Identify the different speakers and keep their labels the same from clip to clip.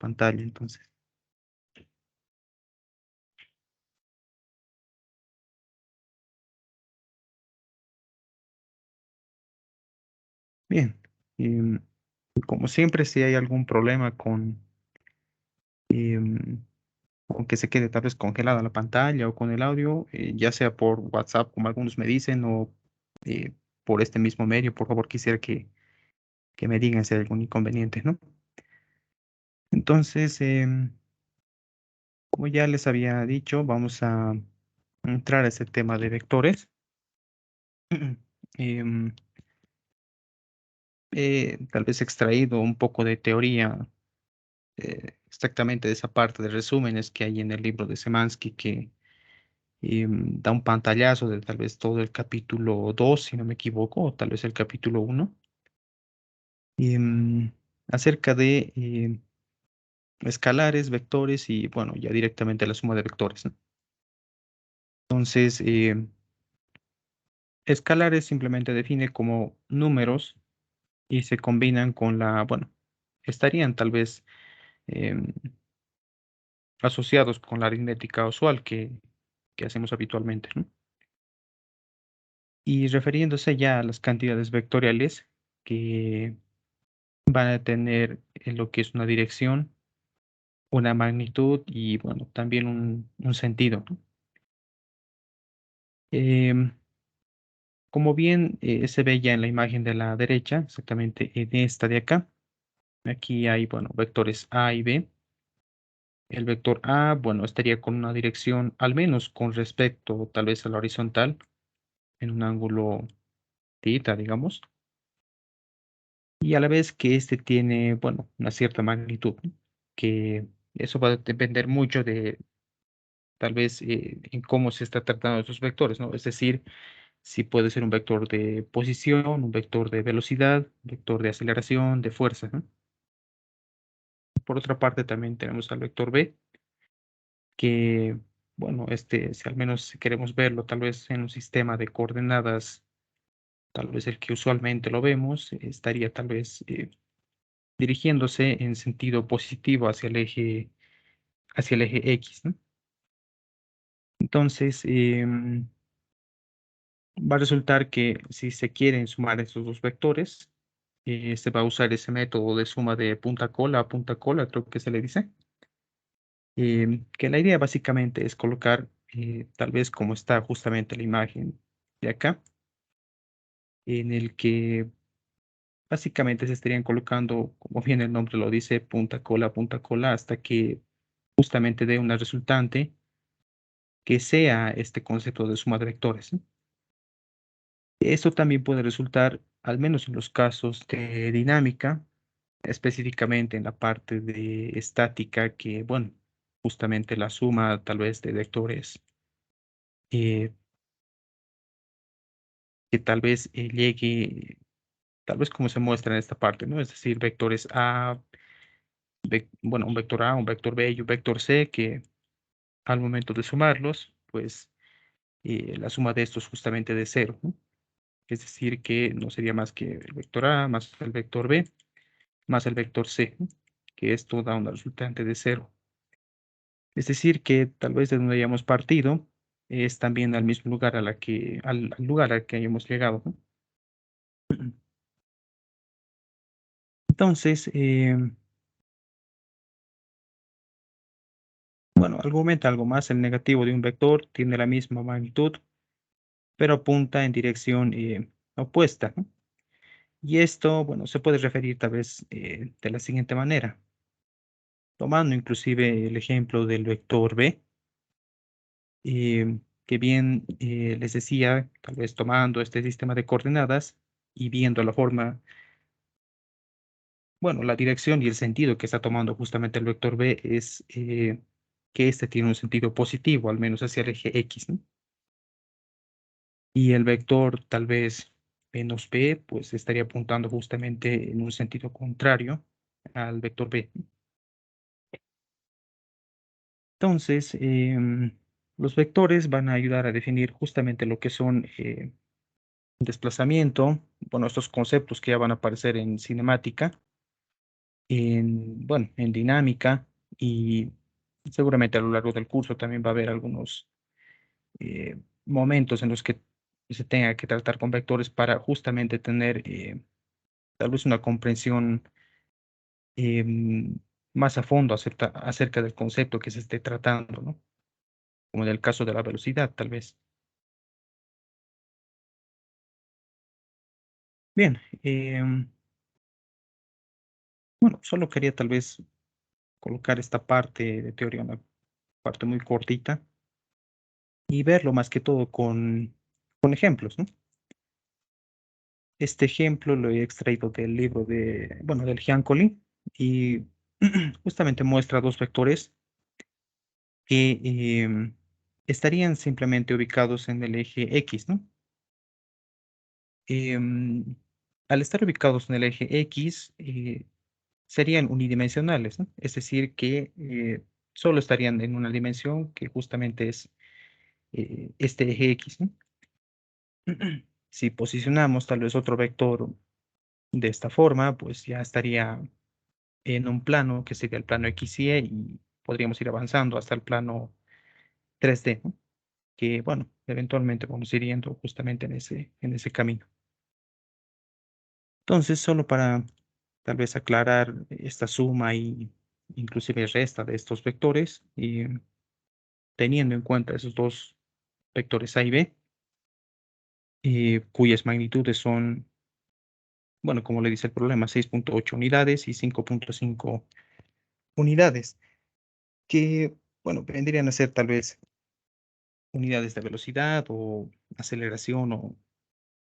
Speaker 1: pantalla, entonces. Bien. em, Como siempre, si hay algún problema em, con que se quede tal vez congelada la pantalla o con el audio, ya sea por WhatsApp, como algunos me dicen, o eh, por este mismo medio, por favor, quisiera que me digan si hay algún inconveniente, ¿no? Entonces, como ya les había dicho, vamos a entrar a ese tema de vectores. Em, Tal vez extraído un poco de teoría, exactamente de esa parte de resúmenes que hay en el libro de Semansky, que da un pantallazo de tal vez todo el capítulo 2 si no me equivoco, o tal vez el capítulo 1, acerca de escalares, vectores y, bueno, ya directamente la suma de vectores, ¿no? Entonces, escalares simplemente define como números y se combinan con bueno, estarían tal vez em, asociados con la aritmética usual que hacemos habitualmente, ¿no? Y refiriéndose ya a las cantidades vectoriales que van a tener lo que es una dirección, una magnitud y, bueno, también un sentido, ¿no? Em, Como bien se ve ya en la imagen de la derecha, exactamente en esta de acá, aquí hay, bueno, vectores A y B. El vector A, bueno, estaría con una dirección, al menos con respecto tal vez a la horizontal, en un ángulo θ, digamos, y a la vez que este tiene, bueno, una cierta magnitud, ¿no? Que eso va a depender mucho de tal vez en cómo se está tratando estos vectores, ¿no? Es decir, si puede ser un vector de posición, un vector de velocidad, un vector de aceleración, de fuerza, ¿no? Por otra parte, también tenemos al vector B, que, bueno, este, si al menos si queremos verlo, tal vez en un sistema de coordenadas, tal vez el que usualmente lo vemos, estaría tal vez dirigiéndose en sentido positivo hacia el eje X, ¿no? Entonces, va a resultar que si se quieren sumar estos dos vectores, se va a usar ese método de suma de punta cola a punta cola, creo que se le dice. Que la idea básicamente es colocar, tal vez como está justamente la imagen de acá, en el que básicamente se estarían colocando, como bien el nombre lo dice, punta cola, hasta que justamente dé una resultante que sea este concepto de suma de vectores, ¿no? Esto también puede resultar, al menos en los casos de dinámica, específicamente en la parte de estática, que, bueno, justamente la suma tal vez de vectores eh, que tal vez llegue, tal vez como se muestra en esta parte, ¿no? Es decir, vectores A, bueno, un vector A, un vector B y un vector C, que al momento de sumarlos, pues la suma de estos justamente de cero, ¿no? Es decir, que no sería más que el vector A más el vector B más el vector C, ¿no? Que esto da una resultante de cero. Es decir, que tal vez de donde hayamos partido es también al mismo lugar al lugar al que hayamos llegado, ¿no? Entonces, bueno, argumenta algo más. El negativo de un vector tiene la misma magnitud, pero apunta en dirección opuesta, ¿no? Y esto, bueno, se puede referir tal vez de la siguiente manera, tomando inclusive el ejemplo del vector B, que bien les decía, tal vez tomando este sistema de coordenadas y viendo la forma, bueno, la dirección y el sentido que está tomando justamente el vector B es que este tiene un sentido positivo, al menos hacia el eje X, ¿no? Y el vector tal vez menos B, pues estaría apuntando justamente en un sentido contrario al vector B. Entonces, los vectores van a ayudar a definir justamente lo que son desplazamiento, bueno, estos conceptos que ya van a aparecer en cinemática, bueno, en dinámica, y seguramente a lo largo del curso también va a haber algunos momentos en los que se tenga que tratar con vectores para justamente tener tal vez una comprensión más a fondo acerca del concepto que se esté tratando, ¿no? Como en el caso de la velocidad, tal vez. Bien, bueno, solo quería tal vez colocar esta parte de teoría, una parte muy cortita, y verlo más que todo con ejemplos, ¿no? Este ejemplo lo he extraído del libro bueno, del Giancoli, y justamente muestra dos vectores que estarían simplemente ubicados en el eje X, ¿no? Em, Al estar ubicados en el eje X, serían unidimensionales, ¿no? Es decir, que solo estarían en una dimensión que justamente es este eje X, ¿no? Si posicionamos tal vez otro vector de esta forma, pues ya estaría en un plano que sería el plano XY, y podríamos ir avanzando hasta el plano 3D, ¿no? Que, bueno, eventualmente vamos a ir yendo justamente en ese camino. Entonces, solo para tal vez aclarar esta suma y inclusive resta de estos vectores, y teniendo en cuenta esos dos vectores A y B, cuyas magnitudes son, bueno, como le dice el problema, 6,8 unidades y 5,5 unidades, que, bueno, vendrían a ser tal vez unidades de velocidad o aceleración o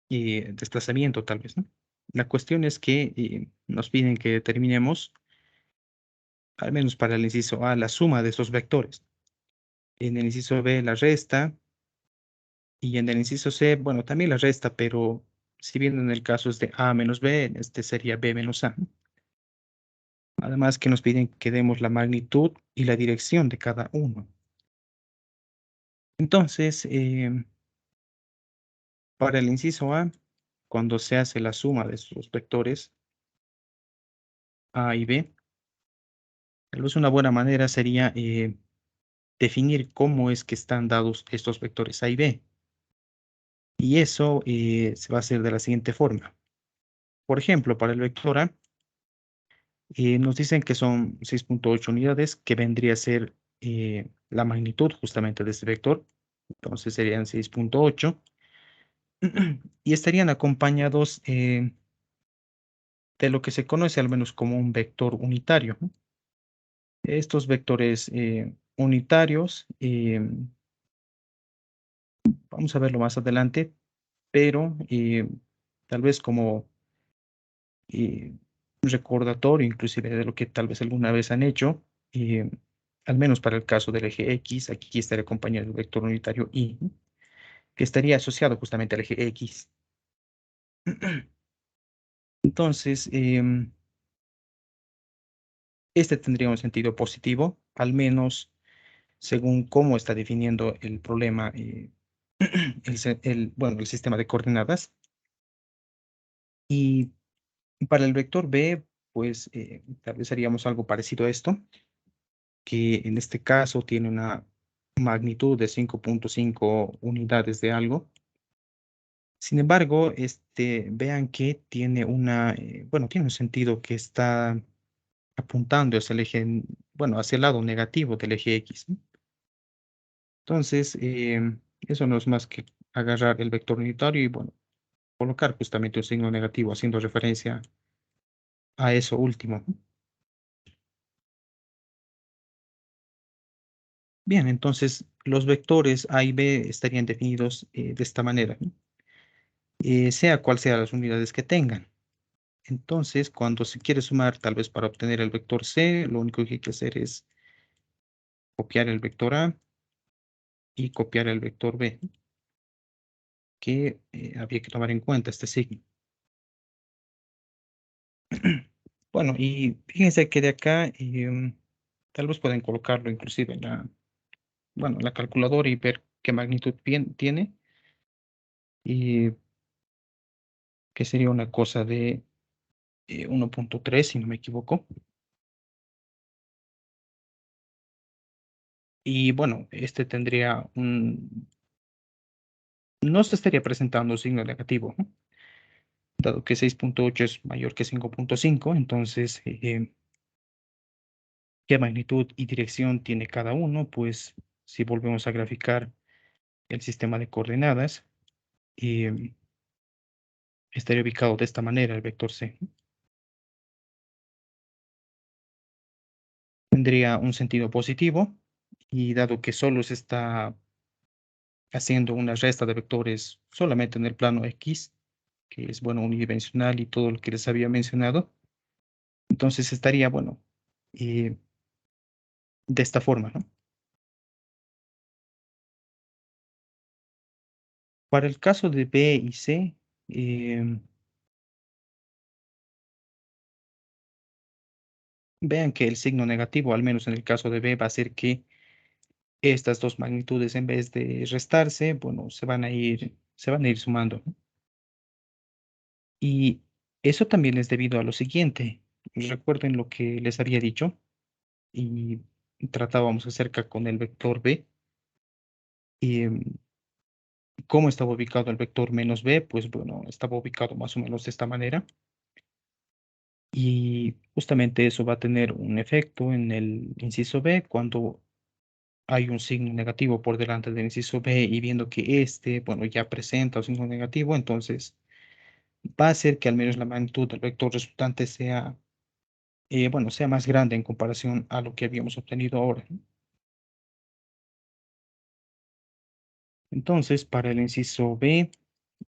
Speaker 1: desplazamiento, tal vez, ¿no? La cuestión es que nos piden que determinemos, al menos para el inciso A, la suma de estos vectores. En el inciso B, la resta, y en el inciso C, bueno, también la resta, pero si bien en el caso es de A menos B, en este sería B menos A, ¿no? Además que nos piden que demos la magnitud y la dirección de cada uno. Entonces, para el inciso A, cuando se hace la suma de sus vectores A y B, tal vez una buena manera sería definir cómo es que están dados estos vectores A y B. Y eso se va a hacer de la siguiente forma. Por ejemplo, para el vector A, nos dicen que son 6,8 unidades, que vendría a ser la magnitud justamente de este vector. Entonces serían 6,8 y estarían acompañados de lo que se conoce al menos como un vector unitario, ¿no? Estos vectores unitarios, vamos a verlo más adelante, pero tal vez como un recordatorio inclusive de lo que tal vez alguna vez han hecho, eh, al menos para el caso del eje X, aquí estaría acompañado del vector unitario Y, ¿no? Que estaría asociado justamente al eje X. Entonces, este tendría un sentido positivo, al menos según cómo está definiendo el problema, bueno, el sistema de coordenadas. Y para el vector B, pues tal vez haríamos algo parecido a esto, que en este caso tiene una magnitud de 5,5 unidades de algo. Sin embargo, vean que tiene bueno, tiene un sentido que está apuntando hacia el eje, bueno, hacia el lado negativo del eje X, ¿no? Entonces, eso no es más que agarrar el vector unitario y, bueno, colocar justamente un signo negativo haciendo referencia a eso último, ¿no? Bien, entonces los vectores A y B estarían definidos de esta manera, ¿no? Sea cual sea las unidades que tengan. Entonces, cuando se quiere sumar, tal vez para obtener el vector C, lo único que hay que hacer es copiar el vector A y copiar el vector B, que había que tomar en cuenta este signo. Bueno, y fíjense que de acá tal vez pueden colocarlo inclusive en bueno, la calculadora y ver qué magnitud tiene, y que sería una cosa de 1.3, si no me equivoco. Y bueno, este tendría no se estaría presentando un signo negativo, ¿no? Dado que 6.8 es mayor que 5.5, entonces, ¿qué magnitud y dirección tiene cada uno? Pues si volvemos a graficar el sistema de coordenadas, eh, estaría ubicado de esta manera el vector C. Tendría un sentido positivo y dado que solo se está haciendo una resta de vectores solamente en el plano X, que es, bueno, unidimensional y todo lo que les había mencionado, entonces estaría, bueno, eh, de esta forma, ¿no? Para el caso de B y C, vean que el signo negativo, al menos en el caso de B, va a ser que estas dos magnitudes, en vez de restarse, bueno, se van a ir sumando, ¿no? Y eso también es debido a lo siguiente. Recuerden lo que les había dicho y tratábamos acerca con el vector B. Y cómo estaba ubicado el vector menos B, pues bueno, estaba ubicado más o menos de esta manera. Y justamente eso va a tener un efecto en el inciso B cuando hay un signo negativo por delante del inciso B y viendo que este, bueno, ya presenta un signo negativo, entonces va a hacer que al menos la magnitud del vector resultante sea, bueno, sea más grande en comparación a lo que habíamos obtenido ahora, ¿no? Entonces, para el inciso B,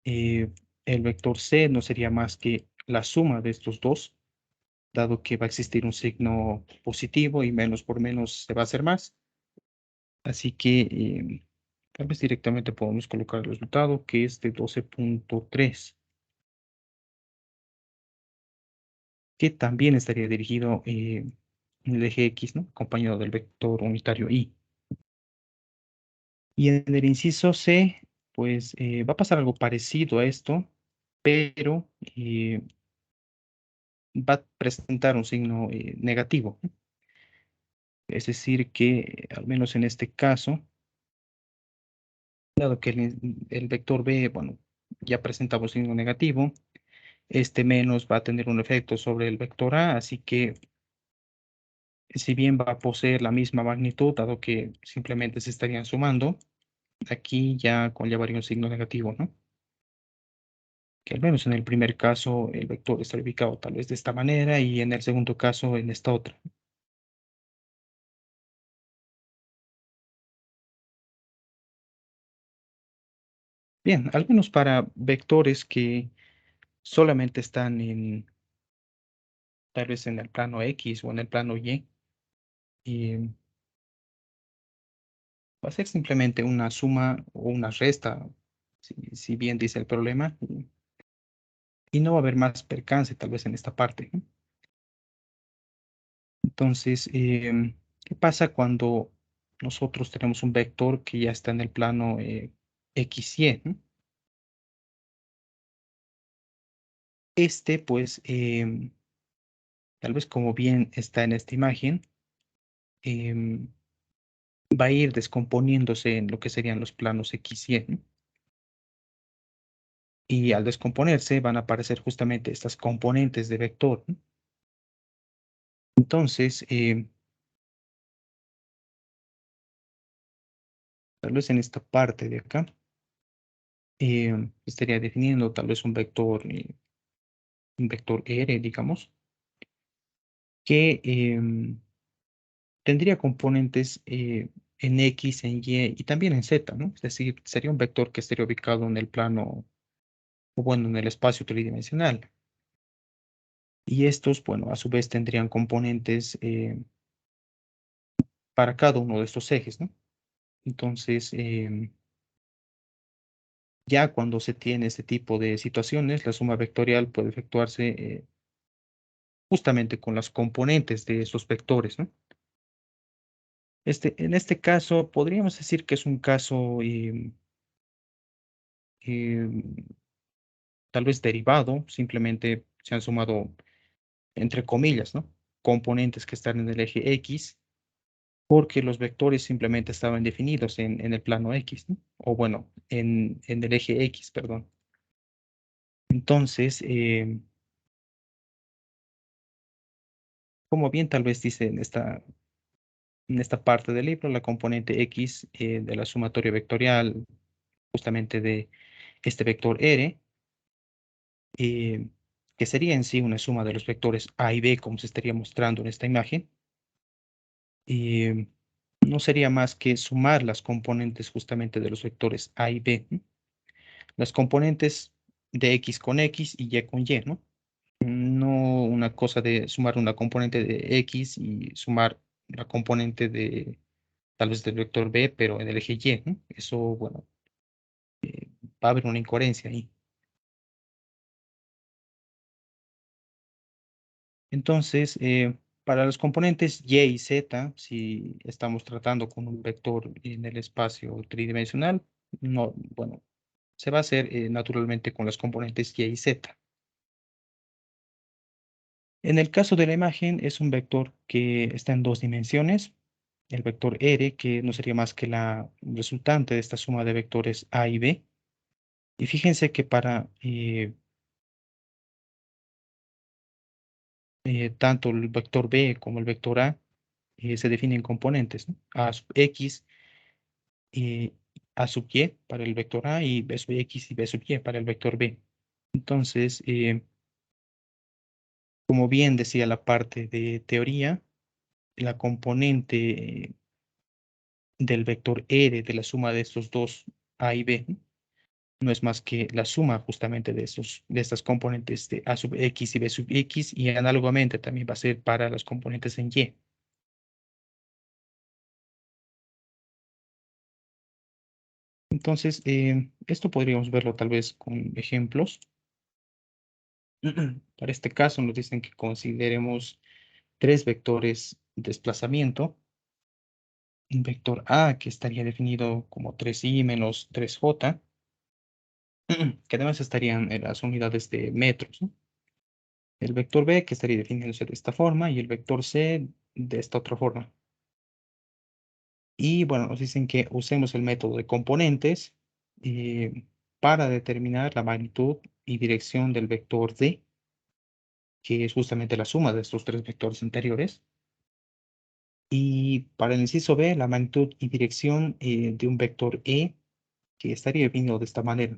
Speaker 1: eh, el vector C no sería más que la suma de estos dos, dado que va a existir un signo positivo y menos por menos se va a hacer más. Así que tal vez directamente podemos colocar el resultado, que es de 12.3, que también estaría dirigido en el eje X, ¿no? Acompañado del vector unitario Y. Y en el inciso C, pues va a pasar algo parecido a esto, pero va a presentar un signo negativo, ¿no? Es decir, que al menos en este caso, dado que el vector B, bueno, ya presentaba un signo negativo, este menos va a tener un efecto sobre el vector A, así que si bien va a poseer la misma magnitud, dado que simplemente se estarían sumando, aquí ya conllevaría un signo negativo, ¿no? Que al menos en el primer caso el vector está ubicado tal vez de esta manera y en el segundo caso en esta otra. Bien, al menos para vectores que solamente están tal vez en el plano X o en el plano Y, y va a ser simplemente una suma o una resta, si bien dice el problema, y no va a haber más percance tal vez en esta parte, ¿no? Entonces, ¿qué pasa cuando nosotros tenemos un vector que ya está en el plano X, Y, ¿no? Este, pues, tal vez como bien está en esta imagen, em, va a ir descomponiéndose en lo que serían los planos X, Y, ¿no? Y al descomponerse van a aparecer justamente estas componentes de vector, ¿no? Entonces, tal vez en esta parte de acá, estaría definiendo tal vez un vector R, digamos, que tendría componentes en X, en Y y también en Z, ¿no? Es decir, sería un vector que estaría ubicado en el plano, o bueno, en el espacio tridimensional. Y estos, bueno, a su vez tendrían componentes para cada uno de estos ejes, ¿no? Entonces, ya cuando se tiene este tipo de situaciones, la suma vectorial puede efectuarse justamente con las componentes de estos vectores, ¿no? En este caso, podríamos decir que es un caso em, tal vez derivado, simplemente se han sumado entre comillas, ¿no? Componentes que están en el eje X, porque los vectores simplemente estaban definidos en el plano X, ¿no? O bueno, en el eje X, perdón. Entonces, como bien tal vez dice en esta parte del libro, la componente X de la sumatoria vectorial, justamente de este vector R, eh, que sería en sí una suma de los vectores A y B, como se estaría mostrando en esta imagen, eh, no sería más que sumar las componentes justamente de los vectores A y B, ¿no? Las componentes de X con X y Y con Y, ¿no? No una cosa de sumar una componente de X y sumar la componente de tal vez del vector B, pero en el eje Y, ¿no? Eso, bueno, va a haber una incoherencia ahí. Entonces, para los componentes Y y Z, si estamos tratando con un vector en el espacio tridimensional, no, bueno, se va a hacer naturalmente con las componentes Y y Z. En el caso de la imagen, es un vector que está en dos dimensiones, el vector R, que no sería más que la resultante de esta suma de vectores A y B. Y fíjense que para tanto el vector B como el vector A se definen componentes, ¿no? A sub X, eh, A sub Y para el vector A y B sub X y B sub Y para el vector B. Entonces, como bien decía la parte de teoría, la componente del vector R de la suma de estos dos A y B, ¿no? No es más que la suma justamente de estas componentes de A sub X y B sub X, y análogamente también va a ser para las componentes en Y. Entonces, esto podríamos verlo tal vez con ejemplos. Para este caso nos dicen que consideremos tres vectores de desplazamiento. Un vector A que estaría definido como 3i menos 3j, que además estarían en las unidades de metros, ¿no? El vector B que estaría definiéndose de esta forma y el vector C de esta otra forma. Y bueno, nos dicen que usemos el método de componentes eh, para determinar la magnitud y dirección del vector D, que es justamente la suma de estos tres vectores anteriores. Y para el inciso B, la magnitud y dirección de un vector E, que estaría definido de esta manera.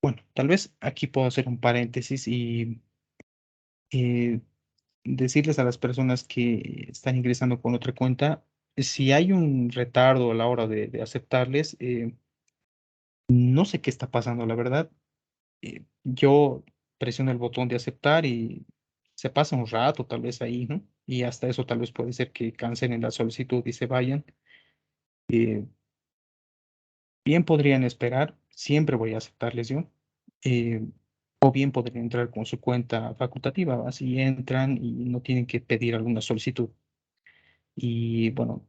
Speaker 1: Bueno, tal vez aquí puedo hacer un paréntesis y eh, decirles a las personas que están ingresando con otra cuenta, si hay un retardo a la hora de aceptarles, no sé qué está pasando, la verdad. Yo presiono el botón de aceptar y se pasa un rato tal vez ahí, ¿no? Y hasta eso tal vez puede ser que cancelen la solicitud y se vayan. Eh, Bien podrían esperar, siempre voy a aceptarles yo. eh, o bien podrían entrar con su cuenta facultativa, así entran y no tienen que pedir alguna solicitud. Y bueno,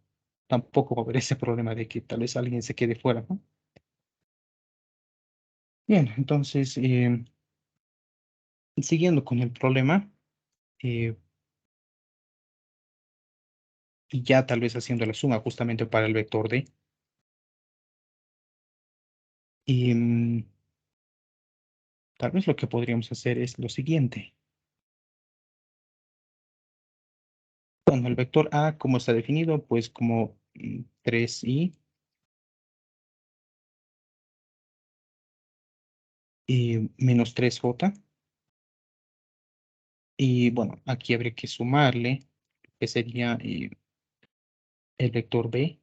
Speaker 1: tampoco va a haber ese problema de que tal vez alguien se quede fuera, ¿no? Bien, entonces, siguiendo con el problema, eh, y ya tal vez haciendo la suma justamente para el vector D, tal vez lo que podríamos hacer es lo siguiente. Bueno, el vector A, como está definido, pues como 3i menos 3j. Y bueno, aquí habría que sumarle, que sería el vector B,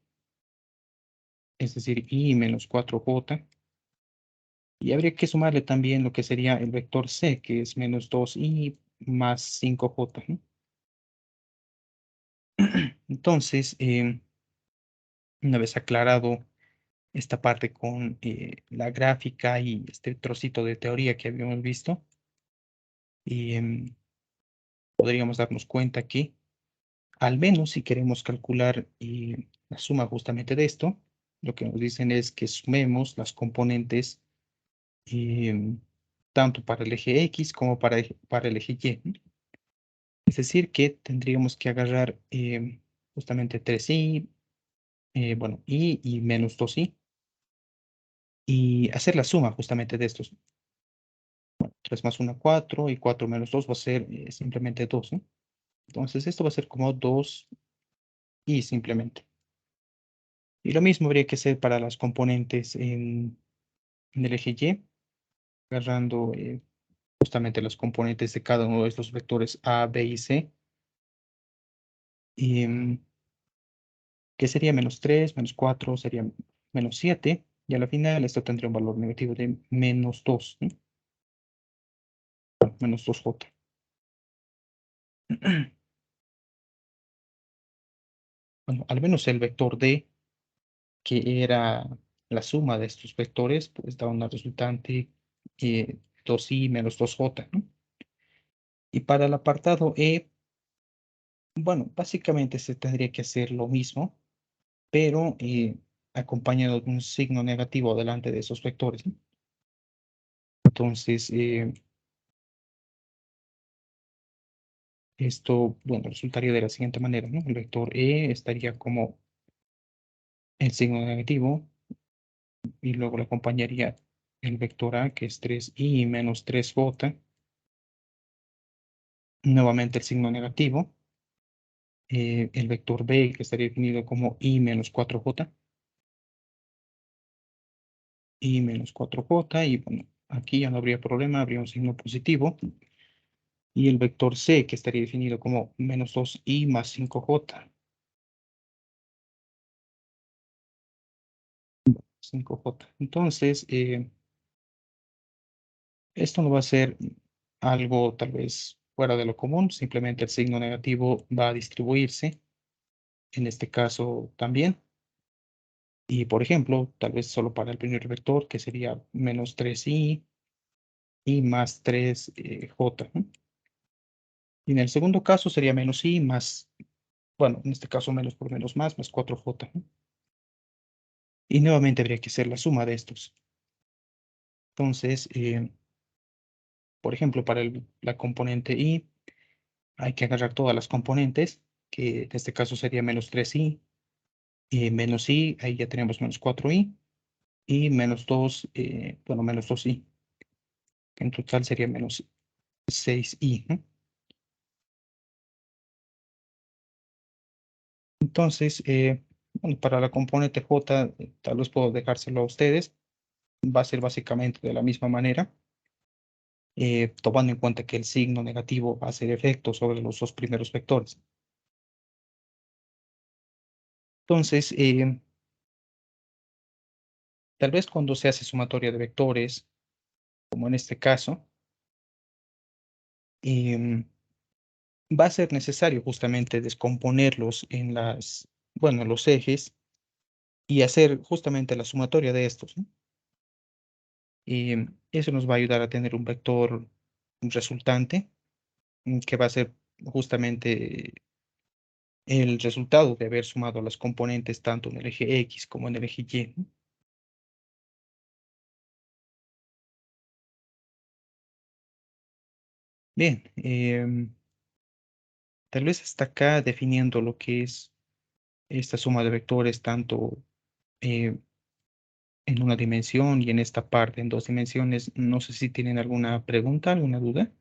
Speaker 1: es decir, i menos 4j. Y habría que sumarle también lo que sería el vector C, que es menos 2i más 5j, ¿no? Entonces, una vez aclarado esta parte con la gráfica y este trocito de teoría que habíamos visto, podríamos darnos cuenta que, al menos si queremos calcular la suma justamente de esto, lo que nos dicen es que sumemos las componentes tanto para el eje X como para el eje Y, ¿no? Es decir, que tendríamos que agarrar justamente 3i, bueno, y menos 2i, y hacer la suma justamente de estos. Bueno, 3 más 1, 4, y 4 menos 2 va a ser simplemente 2, ¿no? Entonces esto va a ser como 2i simplemente. Y lo mismo habría que hacer para las componentes en el eje Y, agarrando justamente los componentes de cada uno de estos vectores A, B y C. Y, que sería menos 3 menos 4 sería menos 7, y a la final esto tendría un valor negativo de menos 2, ¿no? Bueno, menos 2j. Bueno, al menos el vector D, que era la suma de estos vectores, pues da una resultante 2i menos 2j, ¿no? Y para el apartado E, bueno, básicamente se tendría que hacer lo mismo, pero acompañado de un signo negativo delante de esos vectores, ¿no? Entonces, esto, bueno, resultaría de la siguiente manera, ¿no? El vector E estaría como el signo negativo, y luego le acompañaría el vector A, que es 3i menos 3j, nuevamente el signo negativo, el vector B, que estaría definido como i menos 4j, i menos 4j, y bueno, aquí ya no habría problema, habría un signo positivo, y el vector C, que estaría definido como menos 2i más 5j, 5j. Entonces, esto no va a ser algo tal vez fuera de lo común, simplemente el signo negativo va a distribuirse, en este caso también. Y por ejemplo, tal vez solo para el primer vector, que sería menos 3i y más 3j, ¿no? Y en el segundo caso sería menos i más, bueno, en este caso menos por menos más 4j, ¿no? Y nuevamente habría que hacer la suma de estos. Entonces, por ejemplo, para la componente i, hay que agarrar todas las componentes, que en este caso sería menos 3i, menos i, ahí ya tenemos menos 4i, y menos 2, bueno, menos 2i, que en total sería menos 6i, ¿no? Entonces, bueno, para la componente j, tal vez puedo dejárselo a ustedes, va a ser básicamente de la misma manera, tomando en cuenta que el signo negativo va a hacer efecto sobre los dos primeros vectores. Entonces, tal vez cuando se hace sumatoria de vectores, como en este caso, em, va a ser necesario justamente descomponerlos en bueno, en los ejes, y hacer justamente la sumatoria de estos, ¿no? Y eso nos va a ayudar a tener un vector resultante, que va a ser justamente el resultado de haber sumado las componentes tanto en el eje X como en el eje Y, ¿no? Bien, tal vez hasta acá definiendo lo que es esta suma de vectores tanto eh, en una dimensión y en esta parte en dos dimensiones. No sé si tienen alguna pregunta, alguna duda.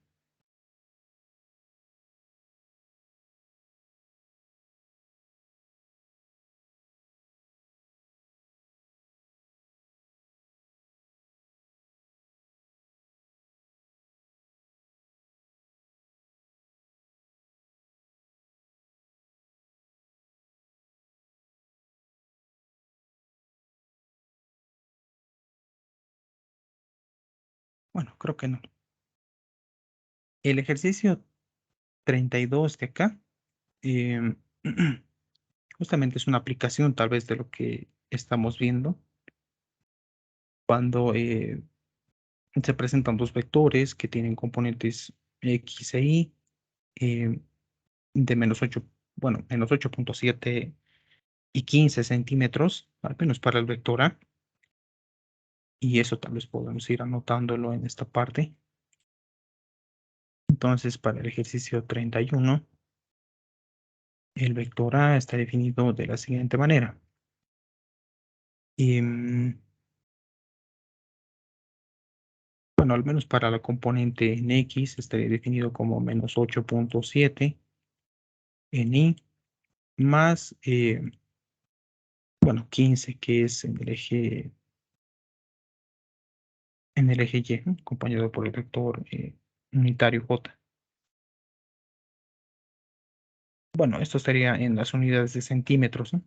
Speaker 1: Bueno, creo que no. El ejercicio 32 de acá, em, justamente es una aplicación tal vez de lo que estamos viendo cuando se presentan dos vectores que tienen componentes x e y, eh, de menos 8, bueno, menos 8.7 y 15 centímetros, al menos para el vector A. Y eso tal vez podemos ir anotándolo en esta parte. Entonces, para el ejercicio 31, el vector A está definido de la siguiente manera. Bueno, al menos para la componente en X estaría definido como menos 8.7 en Y más, bueno, 15 que es en el eje Y, ¿no? Acompañado por el vector unitario J. Bueno, esto estaría en las unidades de centímetros, ¿no?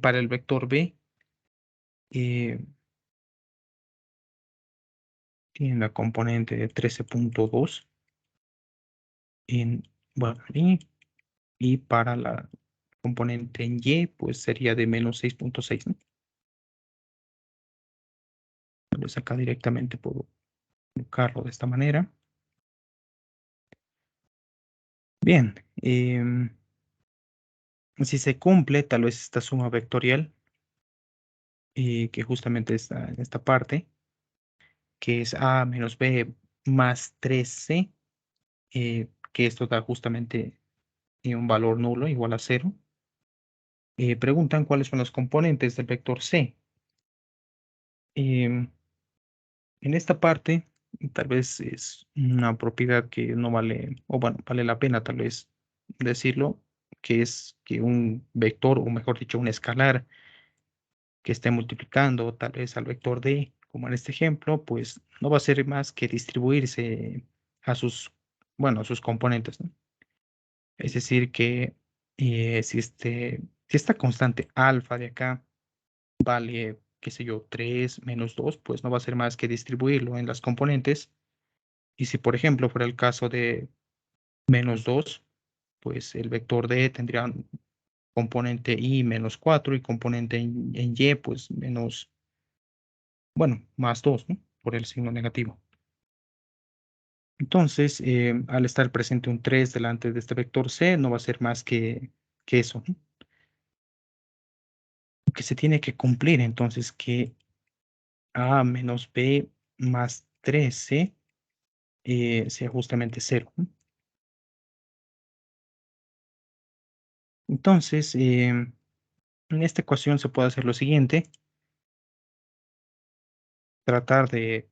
Speaker 1: Para el vector B, eh, tiene la componente de 13.2 en, bueno, y para la componente en Y, pues sería de menos 6.6, ¿no? Entonces acá directamente puedo colocarlo de esta manera. Bien, si se cumple tal vez esta suma vectorial, que justamente está en esta parte, que es A menos B más 3C, que esto da justamente un valor nulo igual a 0. Preguntan cuáles son los componentes del vector C. Em, en esta parte, tal vez es una propiedad que no vale, o bueno, vale la pena tal vez decirlo, que es que un vector, o mejor dicho, un escalar que esté multiplicando tal vez al vector D, como en este ejemplo, pues no va a ser más que distribuirse a sus, bueno, a sus componentes, ¿no? Es decir, que si esta constante alfa de acá vale, qué sé yo, 3 menos 2, pues no va a ser más que distribuirlo en las componentes. Y si, por ejemplo, fuera el caso de menos 2, pues el vector D tendría un componente I menos 4 y componente en Y, pues menos, bueno, más 2, ¿no? Por el signo negativo. Entonces, al estar presente un 3 delante de este vector C, no va a ser más que eso, ¿no? Que se tiene que cumplir, entonces, que A menos B más 13 sea justamente 0, ¿no? Entonces, en esta ecuación se puede hacer lo siguiente, tratar de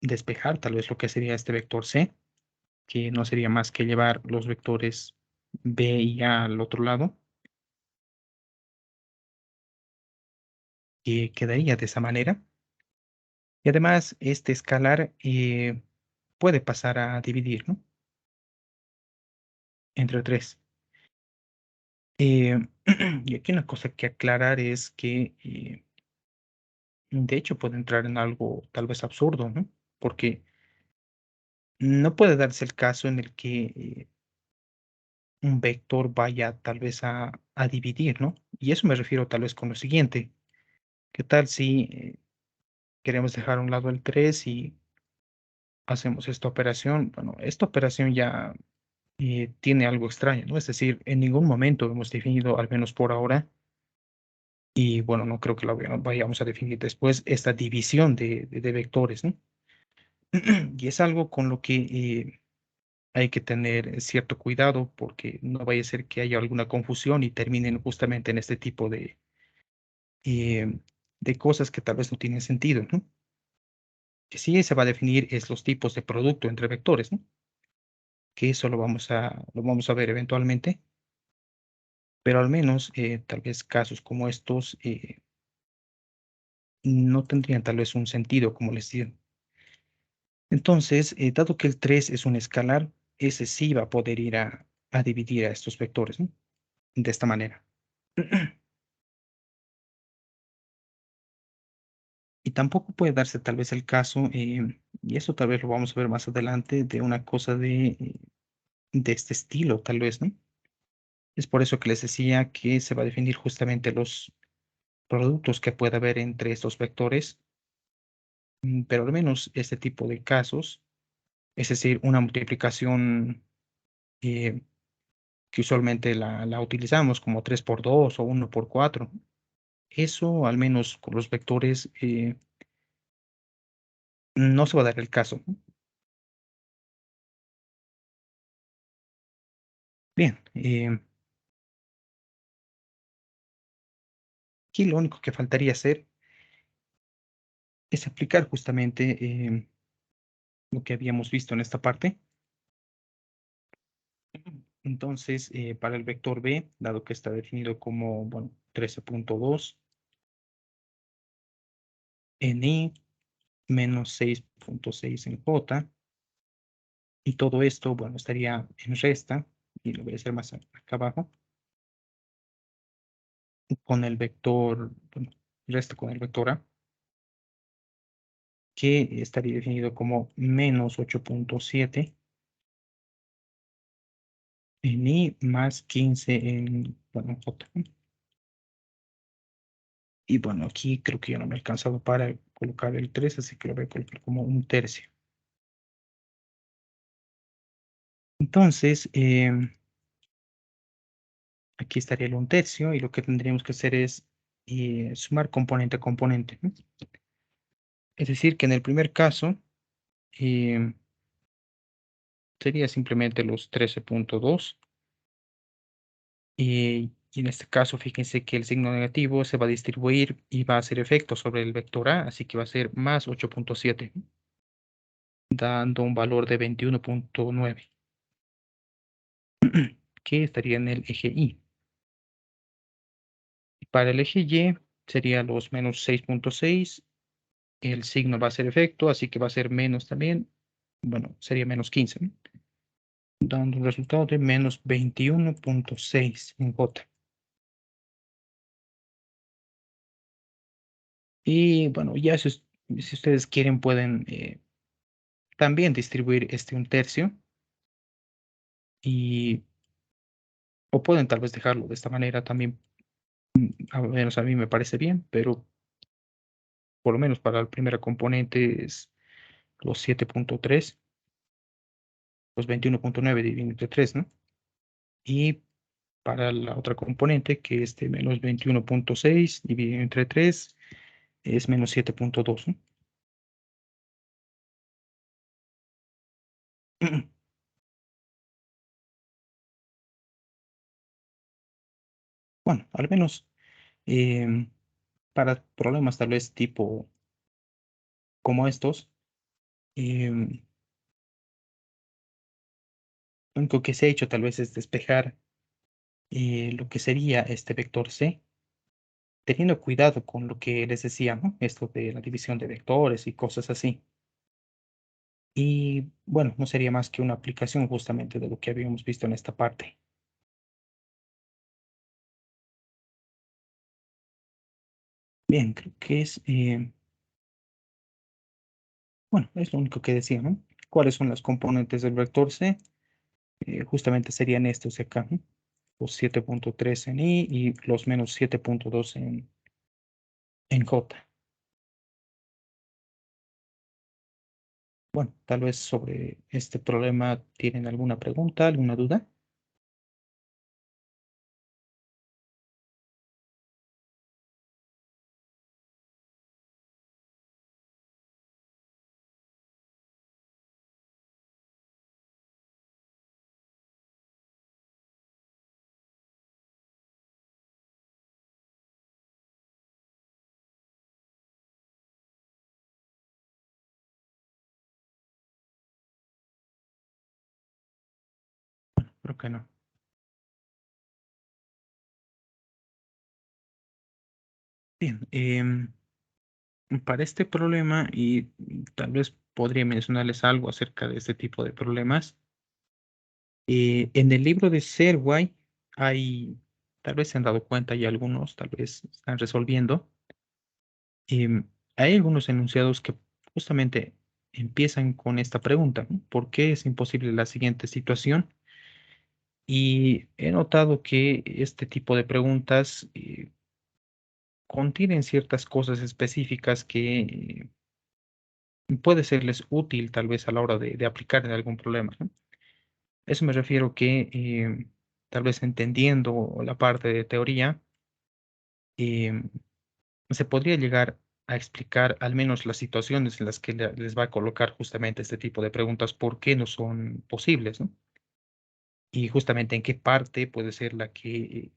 Speaker 1: despejar tal vez lo que sería este vector C, que no sería más que llevar los vectores B y A al otro lado, que quedaría de esa manera. Y además, este escalar puede pasar a dividir, ¿no? Entre 3. Y aquí una cosa que aclarar es que, de hecho, puede entrar en algo tal vez absurdo, ¿no? Porque no puede darse el caso en el que un vector vaya tal vez a dividir, ¿no? Y eso me refiero tal vez con lo siguiente. ¿Qué tal si queremos dejar a un lado el 3 y hacemos esta operación? Bueno, esta operación ya tiene algo extraño, ¿no? Es decir, en ningún momento hemos definido, al menos por ahora, y bueno, no creo que lo vayamos a definir después, esta división de vectores, ¿no? Y es algo con lo que hay que tener cierto cuidado porque no vaya a ser que haya alguna confusión y terminen justamente en este tipo eh, de cosas que tal vez no tienen sentido, ¿no? Que sí se va a definir es los tipos de producto entre vectores, ¿no? Que eso lo vamos a ver eventualmente, pero al menos tal vez casos como estos no tendrían tal vez un sentido, como les digo. Entonces, dado que el 3 es un escalar, ese sí va a poder ir a dividir a estos vectores, ¿no? De esta manera. Y tampoco puede darse tal vez el caso, y eso tal vez lo vamos a ver más adelante, de una cosa de este estilo, tal vez, ¿no? Es por eso que les decía que se va a definir justamente los productos que puede haber entre estos vectores, pero al menos este tipo de casos, es decir, una multiplicación eh, que usualmente la utilizamos como 3 por 2 o 1 por 4. Eso, al menos con los vectores, no se va a dar el caso. Bien, aquí lo único que faltaría hacer es aplicar justamente lo que habíamos visto en esta parte. Entonces, para el vector B, dado que está definido como, bueno, 13.2 en I menos 6.6 en J, y todo esto, bueno, estaría en resta, y lo voy a hacer más acá abajo, con el vector, bueno, resta con el vector A, que estaría definido como menos 8.7 en I más 15 en, bueno, J. Y bueno, aquí creo que ya no me ha alcanzado para colocar el 3, así que lo voy a colocar como un tercio. Entonces, aquí estaría el un tercio y lo que tendríamos que hacer es sumar componente a componente, ¿no? Es decir, que en el primer caso eh, sería simplemente los 13.2 y en este caso fíjense que el signo negativo se va a distribuir y va a hacer efecto sobre el vector A, así que va a ser más 8.7, dando un valor de 21.9, que estaría en el eje Y. Para el eje Y sería los menos 6.6, el signo va a hacer efecto, así que va a ser menos también, bueno, sería menos 15, ¿no? Dando un resultado de menos 21.6 en J. Y bueno, ya si ustedes quieren pueden también distribuir este un tercio y o pueden tal vez dejarlo de esta manera también, a menos a mí me parece bien, pero por lo menos para el primer componente es los 7.3, los 21.9 dividido entre 3, ¿no? Y para la otra componente, que es de menos 21.6 dividido entre 3, es menos 7.2, ¿no? Bueno, al menos para problemas tal vez tipo como estos, em, lo único que se ha hecho tal vez es despejar lo que sería este vector C, teniendo cuidado con lo que les decía, ¿no? Esto de la división de vectores y cosas así. Y bueno, no sería más que una aplicación justamente de lo que habíamos visto en esta parte. Bien, creo que es, bueno, es lo único que decía, ¿no? ¿Cuáles son las componentes del vector C? Justamente serían estos de acá, ¿no? Los 7.3 en I y los menos 7.2 en J. Bueno, tal vez sobre este problema tienen alguna pregunta, alguna duda. Creo que no. Bien, para este problema, y tal vez podría mencionarles algo acerca de este tipo de problemas, en el libro de Serway hay, tal vez se han dado cuenta y algunos tal vez están resolviendo, hay algunos enunciados que justamente empiezan con esta pregunta, ¿no? ¿Por qué es imposible la siguiente situación? Y he notado que este tipo de preguntas contienen ciertas cosas específicas que puede serles útil tal vez a la hora de aplicar en algún problema, ¿no? Eso me refiero que tal vez entendiendo la parte de teoría, em, se podría llegar a explicar al menos las situaciones en las que les va a colocar justamente este tipo de preguntas, por qué no son posibles, ¿no? Y justamente en qué parte puede ser la que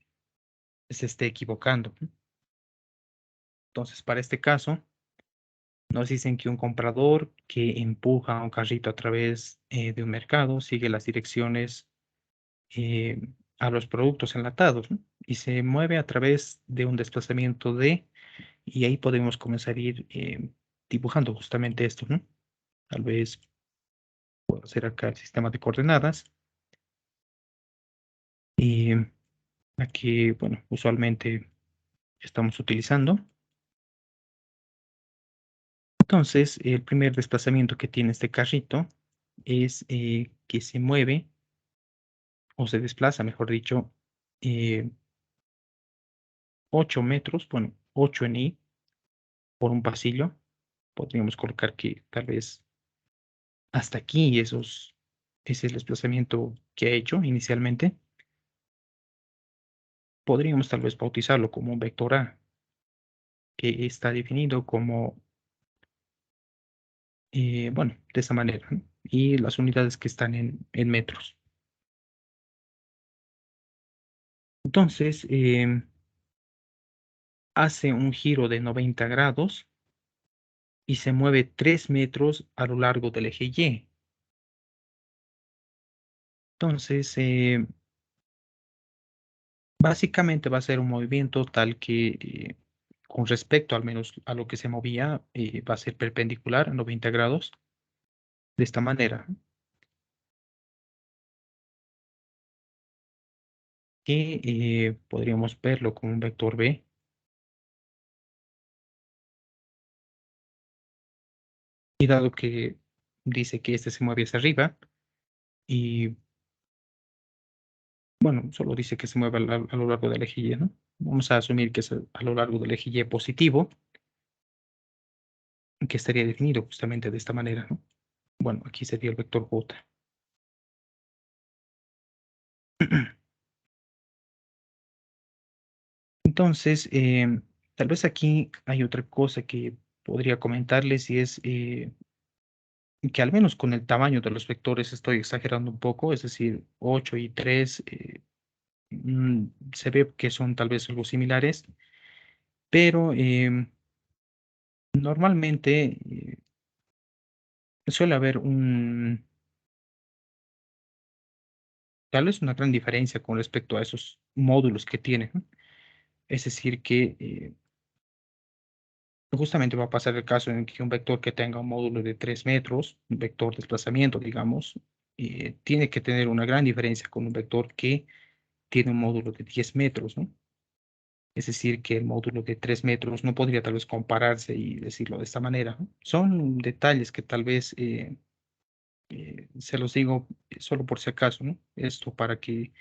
Speaker 1: se esté equivocando, ¿no? Entonces, para este caso, nos dicen que un comprador que empuja un carrito a través de un mercado sigue las direcciones eh, a los productos enlatados, ¿no? Y se mueve a través de un desplazamiento de, y ahí podemos comenzar a ir dibujando justamente esto, ¿no? Tal vez puedo hacer acá el sistema de coordenadas y aquí, bueno, usualmente estamos utilizando. Entonces, el primer desplazamiento que tiene este carrito es que se mueve o se desplaza, mejor dicho, eh, 8 metros, bueno, 8 en I por un pasillo. Podríamos colocar que tal vez hasta aquí es el desplazamiento que ha hecho inicialmente. Podríamos tal vez bautizarlo como un vector A, que está definido como, bueno, de esa manera, ¿no? Y las unidades que están en metros. Entonces, hace un giro de 90 grados y se mueve 3 metros a lo largo del eje Y. Entonces, básicamente va a ser un movimiento tal que, con respecto al menos a lo que se movía, va a ser perpendicular a 90 grados de esta manera, ¿no? Que podríamos verlo como un vector B. Y dado que dice que este se mueve hacia arriba y, bueno, solo dice que se mueve a lo largo del eje Y, ¿no? Vamos a asumir que es a lo largo del eje Y positivo, que estaría definido justamente de esta manera, ¿no? Bueno, aquí sería el vector J. Entonces, tal vez aquí hay otra cosa que podría comentarles y es que al menos con el tamaño de los vectores estoy exagerando un poco, es decir, 8 y 3 se ve que son tal vez algo similares, pero normalmente suele haber tal vez una gran diferencia con respecto a esos módulos que tienen, ¿no? Es decir, que justamente va a pasar el caso en que un vector que tenga un módulo de 3 metros, un vector desplazamiento, digamos, tiene que tener una gran diferencia con un vector que tiene un módulo de 10 metros, ¿no? Es decir, que el módulo de 3 metros no podría tal vez compararse y decirlo de esta manera, ¿no? Son detalles que tal vez se los digo solo por si acaso, ¿no? Esto para que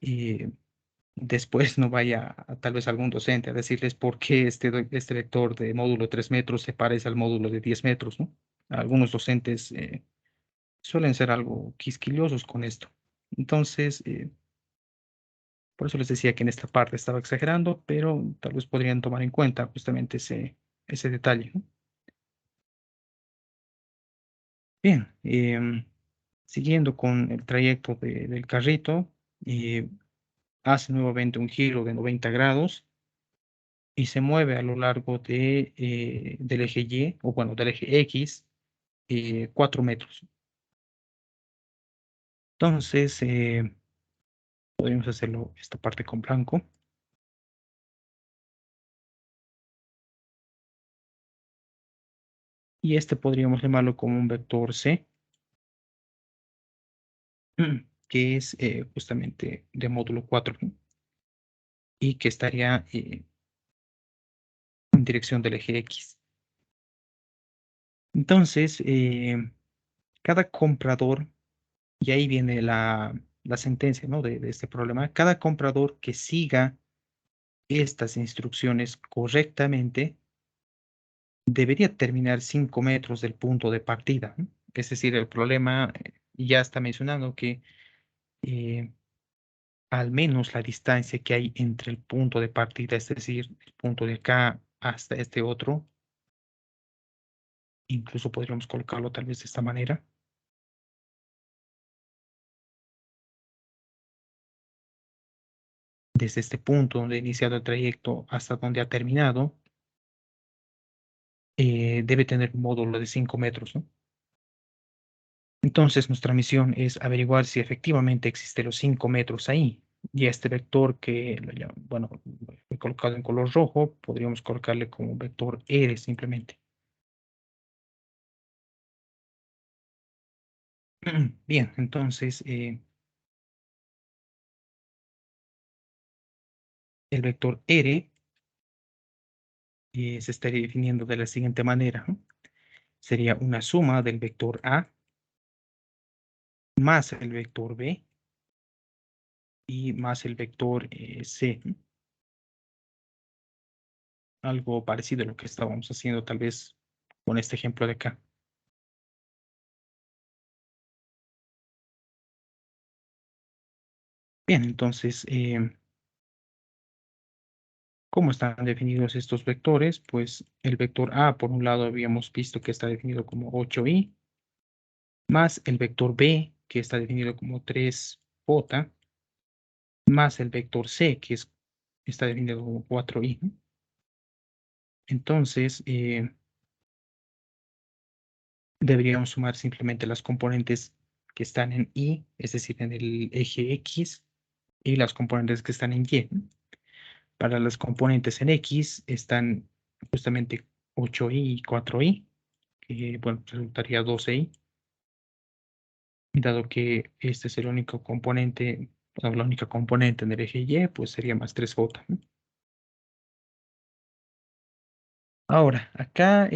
Speaker 1: eh, después no vaya tal vez algún docente a decirles por qué este vector de módulo 3 metros se parece al módulo de 10 metros, ¿no? Algunos docentes suelen ser algo quisquillosos con esto. Entonces, por eso les decía que en esta parte estaba exagerando, pero tal vez podrían tomar en cuenta justamente ese detalle, ¿no? Bien, siguiendo con el trayecto del carrito, eh, hace nuevamente un giro de 90 grados y se mueve a lo largo del eje Y, o bueno, del eje X, 4 metros. Entonces, podríamos hacerlo esta parte con blanco. Y este podríamos llamarlo como un vector C, que es justamente de módulo 4, ¿no? Y que estaría en dirección del eje X. Entonces, cada comprador, y ahí viene la sentencia, ¿no? de este problema, cada comprador que siga estas instrucciones correctamente debería terminar 5 metros del punto de partida, ¿no? Es decir, el problema ya está mencionando que eh, al menos la distancia que hay entre el punto de partida, es decir, el punto de acá hasta este otro, incluso podríamos colocarlo tal vez de esta manera. Desde este punto donde ha iniciado el trayecto hasta donde ha terminado, debe tener un módulo de 5 metros, ¿no? Entonces, nuestra misión es averiguar si efectivamente existe los 5 metros ahí. Y este vector que, bueno, he colocado en color rojo, podríamos colocarle como vector R simplemente. Bien, entonces el vector R se estaría definiendo de la siguiente manera, ¿no? Sería una suma del vector A más el vector B y más el vector C, ¿no? Algo parecido a lo que estábamos haciendo tal vez con este ejemplo de acá. Bien, entonces, ¿cómo están definidos estos vectores? Pues el vector A, por un lado, habíamos visto que está definido como 8i, más el vector B, que está definido como 3j, más el vector C, está definido como 4i, ¿no? Entonces, deberíamos sumar simplemente las componentes que están en Y, es decir, en el eje X, y las componentes que están en Y, ¿no? Para las componentes en X están justamente 8i y 4i, que bueno, resultaría 12i, dado que este es el único componente, o la única componente en el eje Y, pues sería más 3j, ¿no? Ahora, acá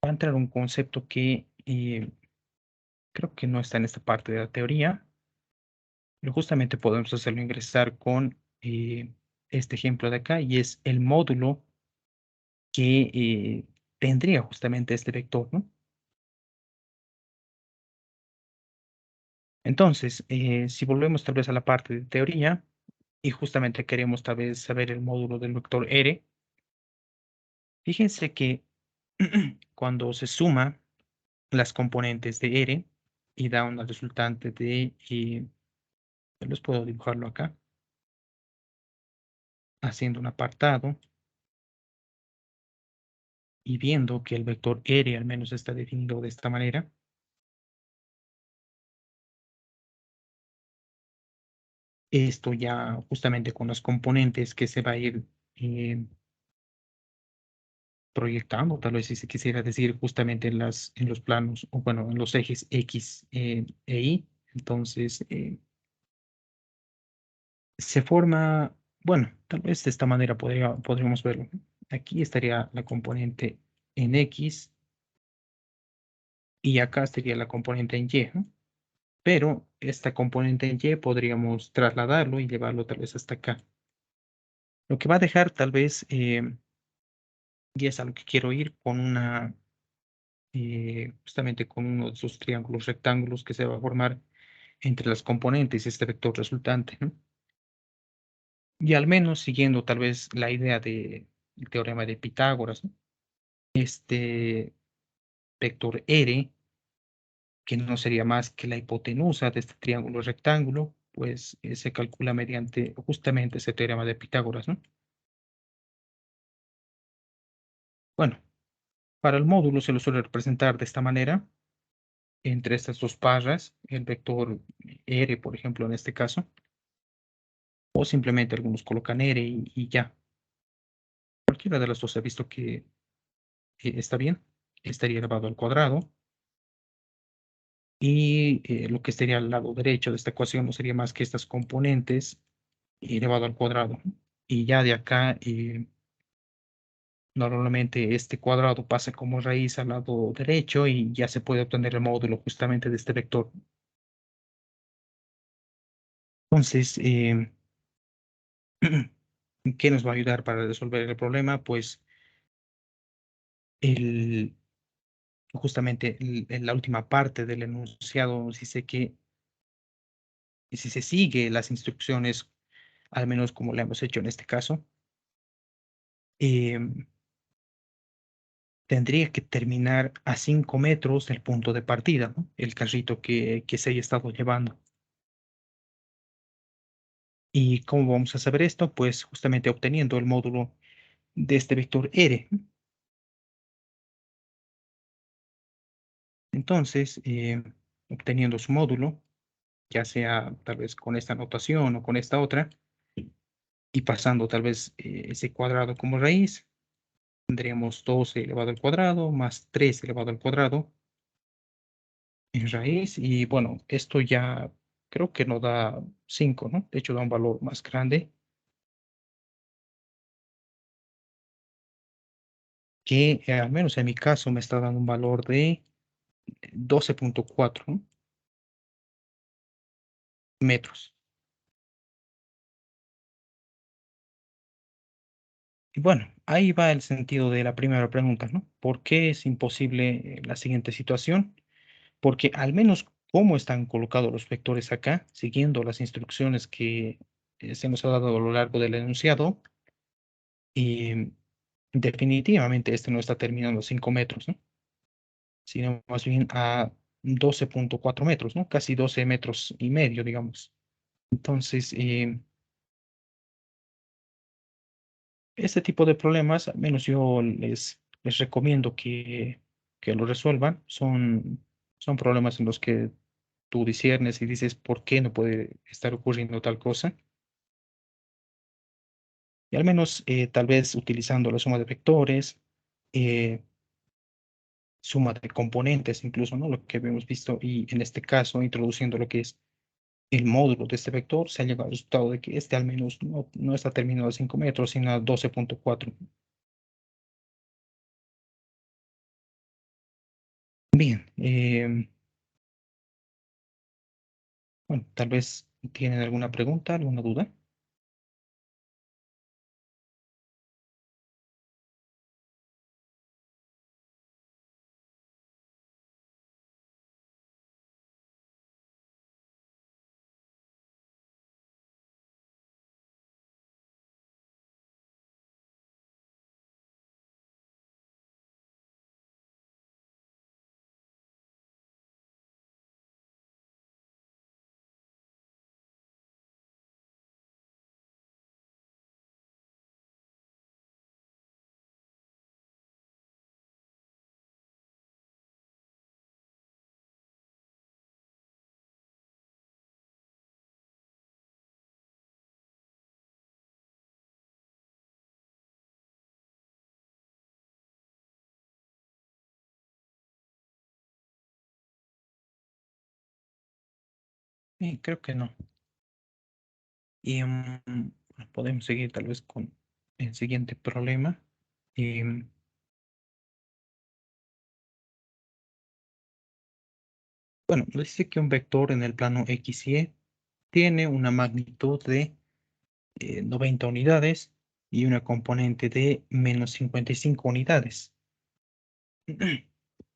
Speaker 1: va a entrar un concepto que creo que no está en esta parte de la teoría, pero justamente podemos hacerlo ingresar con este ejemplo de acá, y es el módulo que tendría justamente este vector, ¿no? Entonces, si volvemos tal vez a la parte de teoría, y justamente queremos tal vez saber el módulo del vector R, fíjense que cuando se suma las componentes de R y da una resultante de, les puedo dibujarlo acá, haciendo un apartado y viendo que el vector R al menos está definido de esta manera. Esto ya justamente con las componentes que se va a ir eh, proyectando, tal vez si se quisiera decir justamente en los planos, o bueno, en los ejes X e Y. Entonces, se forma, bueno, tal vez de esta manera podríamos verlo. Aquí estaría la componente en X y acá estaría la componente en Y, ¿no? Pero esta componente en Y podríamos trasladarlo y llevarlo tal vez hasta acá. Lo que va a dejar tal vez, y es a lo que quiero ir, con justamente con uno de esos triángulos rectángulos que se va a formar entre las componentes y este vector resultante, ¿no? Y al menos siguiendo tal vez la idea del teorema de Pitágoras, ¿no? Este vector R, que no sería más que la hipotenusa de este triángulo rectángulo, pues se calcula mediante justamente ese teorema de Pitágoras, ¿no? Bueno, para el módulo se lo suele representar de esta manera, entre estas dos barras, el vector R, por ejemplo, en este caso, o simplemente algunos colocan R y ya. Cualquiera de las dos ha visto que está bien, estaría elevado al cuadrado. Y lo que sería al lado derecho de esta ecuación no sería más que estas componentes elevado al cuadrado. Y ya de acá, normalmente este cuadrado pasa como raíz al lado derecho y ya se puede obtener el módulo justamente de este vector. Entonces, ¿qué nos va a ayudar para resolver el problema? Pues el, justamente en la última parte del enunciado nos dice que Y si se sigue las instrucciones, al menos como le hemos hecho en este caso, em, tendría que terminar a 5 metros del punto de partida, ¿no? El carrito que se haya estado llevando. ¿Y cómo vamos a saber esto? Pues justamente obteniendo el módulo de este vector R. Entonces, obteniendo su módulo, ya sea tal vez con esta notación o con esta otra, y pasando tal vez ese cuadrado como raíz, tendríamos 12 elevado al cuadrado más 3 elevado al cuadrado en raíz. Y bueno, esto ya creo que no da 5, ¿no? De hecho, da un valor más grande que al menos en mi caso me está dando un valor de 12,4, ¿no? Metros. Y bueno, ahí va el sentido de la primera pregunta, ¿no? ¿Por qué es imposible la siguiente situación? Porque al menos cómo están colocados los vectores acá, siguiendo las instrucciones que se nos ha dado a lo largo del enunciado, y definitivamente este no está terminando a 5 metros, ¿no? Sino más bien a 12,4 metros, ¿no? Casi 12 metros y medio, digamos. Entonces, este tipo de problemas, al menos yo les recomiendo que lo resuelvan. Son problemas en los que tú disiernes y dices por qué no puede estar ocurriendo tal cosa. Y al menos tal vez utilizando la suma de vectores, eh, suma de componentes, incluso, ¿no? Lo que habíamos visto, y en este caso, introduciendo lo que es el módulo de este vector, se ha llegado al resultado de que este al menos no está terminado a 5 metros, sino a 12,4. Bien, bueno, tal vez tienen alguna pregunta, alguna duda. Creo que no. Y bueno, podemos seguir tal vez con el siguiente problema. Em, bueno, dice que un vector en el plano X y Y tiene una magnitud de 90 unidades y una componente de menos 55 unidades.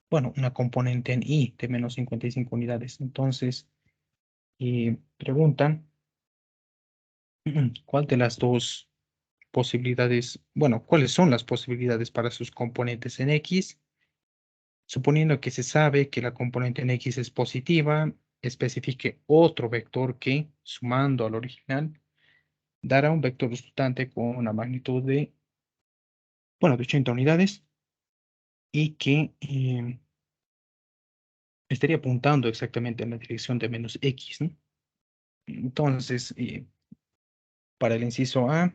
Speaker 1: Bueno, una componente en Y de menos 55 unidades. Entonces, preguntan, ¿cuál de las dos posibilidades, bueno, cuáles son las posibilidades para sus componentes en X? Suponiendo que se sabe que la componente en X es positiva, especifique otro vector que, sumando al original, dará un vector resultante con una magnitud de, bueno, de 80 unidades y que estaría apuntando exactamente en la dirección de menos X, ¿no? Entonces, para el inciso A,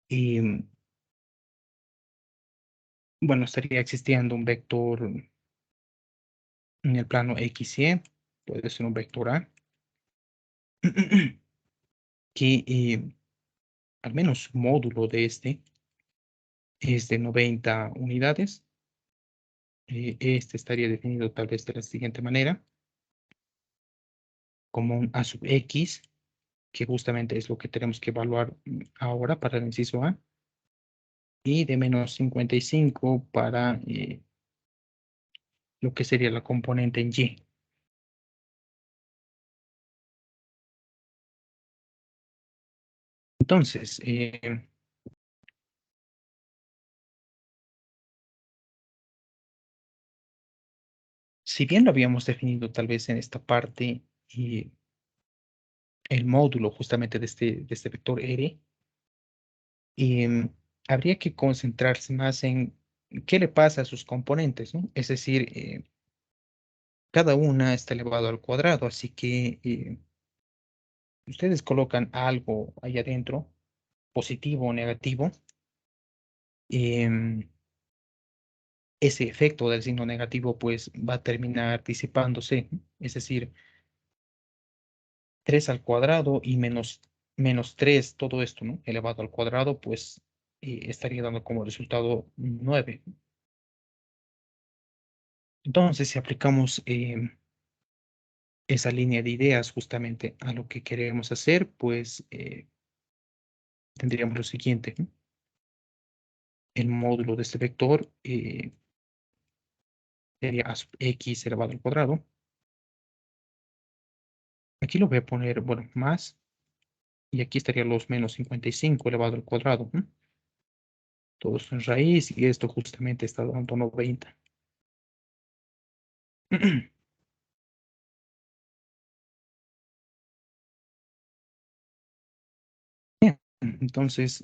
Speaker 1: em, bueno, estaría existiendo un vector en el plano X y Y, puede ser un vector A, que al menos su módulo de este es de 90 unidades. Este estaría definido tal vez de la siguiente manera, como un A sub X, que justamente es lo que tenemos que evaluar ahora para el inciso A, y de menos 55 para lo que sería la componente en Y. Entonces, si bien lo habíamos definido tal vez en esta parte, el módulo justamente de este vector R, habría que concentrarse más en qué le pasa a sus componentes, ¿no? Es decir, cada una está elevado al cuadrado, así que ustedes colocan algo ahí adentro, positivo o negativo, em, ese efecto del signo negativo pues va a terminar disipándose, ¿no? Es decir, 3 al cuadrado y menos 3 todo esto, ¿no? Elevado al cuadrado, pues estaría dando como resultado 9. Entonces, si aplicamos esa línea de ideas justamente a lo que queremos hacer, pues tendríamos lo siguiente, ¿no? El módulo de este vector sería a sub x elevado al cuadrado. Aquí lo voy a poner, bueno, más, y aquí estaría los menos 55 elevado al cuadrado, ¿no? Todo esto en raíz, y esto justamente está dando 90. Bien, entonces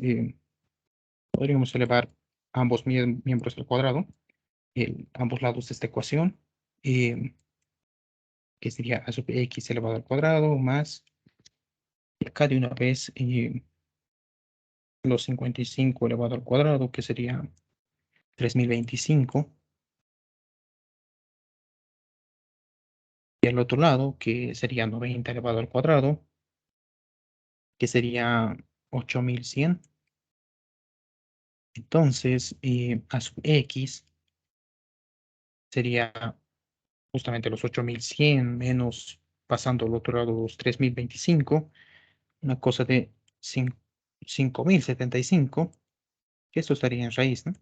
Speaker 1: podríamos elevar ambos miembros al cuadrado, ambos lados de esta ecuación, eh, que sería a sub x elevado al cuadrado más, y acá de una vez los 55 elevado al cuadrado, que sería 3025, y al otro lado, que sería 90 elevado al cuadrado, que sería 8100. Entonces, a sub x sería justamente los 8100 menos, pasando al otro lado, los 3025, una cosa de 5075, que esto estaría en raíz, ¿no?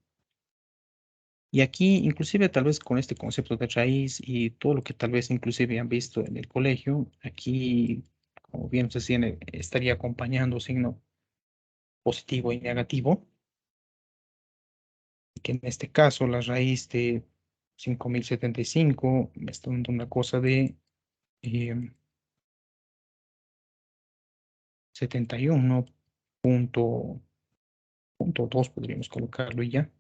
Speaker 1: Y aquí, inclusive, tal vez con este concepto de raíz y todo lo que tal vez inclusive han visto en el colegio, aquí, como bien se tiene, estaría acompañando signo positivo y negativo, que en este caso la raíz de 5075 me está dando una cosa de eh, 71.2, podríamos colocarlo y ya,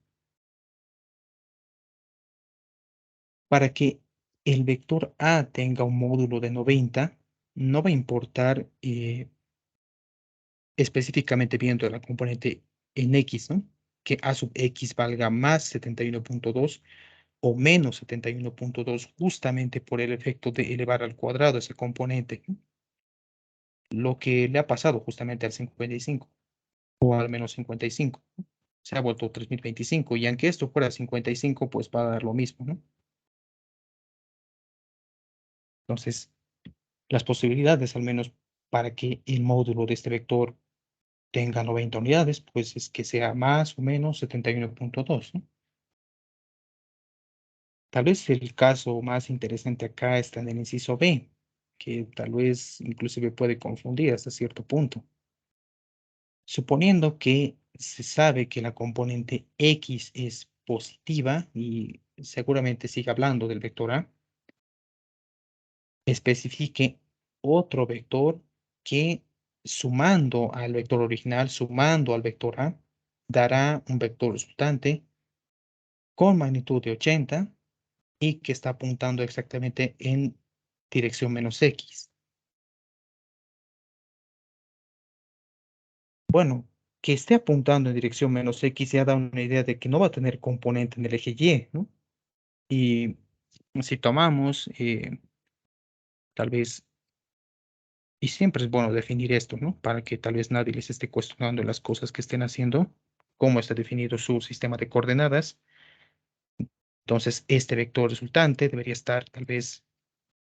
Speaker 1: para que el vector A tenga un módulo de 90, no va a importar específicamente viendo la componente en X, ¿no? Que A sub X valga más 71.2 o menos 71.2 justamente por el efecto de elevar al cuadrado ese componente, ¿no? Lo que le ha pasado justamente al 55 o al menos 55. Se ha vuelto 3025 y aunque esto fuera 55, pues va a dar lo mismo, ¿no? Entonces, las posibilidades, al menos para que el módulo de este vector tenga 90 unidades, pues es que sea más o menos 71.2, ¿no? Tal vez el caso más interesante acá está en el inciso B, que tal vez inclusive puede confundir hasta cierto punto. Suponiendo que se sabe que la componente X es positiva y seguramente sigue hablando del vector A, especifique otro vector que sumando al vector original, sumando al vector A, dará un vector resultante con magnitud de 80 y que está apuntando exactamente en dirección menos X. Bueno, que esté apuntando en dirección menos X ya da una idea de que no va a tener componente en el eje Y, ¿no? Y si tomamos, tal vez, y siempre es bueno definir esto, ¿no? Para que tal vez nadie les esté cuestionando las cosas que estén haciendo, cómo está definido su sistema de coordenadas. Entonces, este vector resultante debería estar tal vez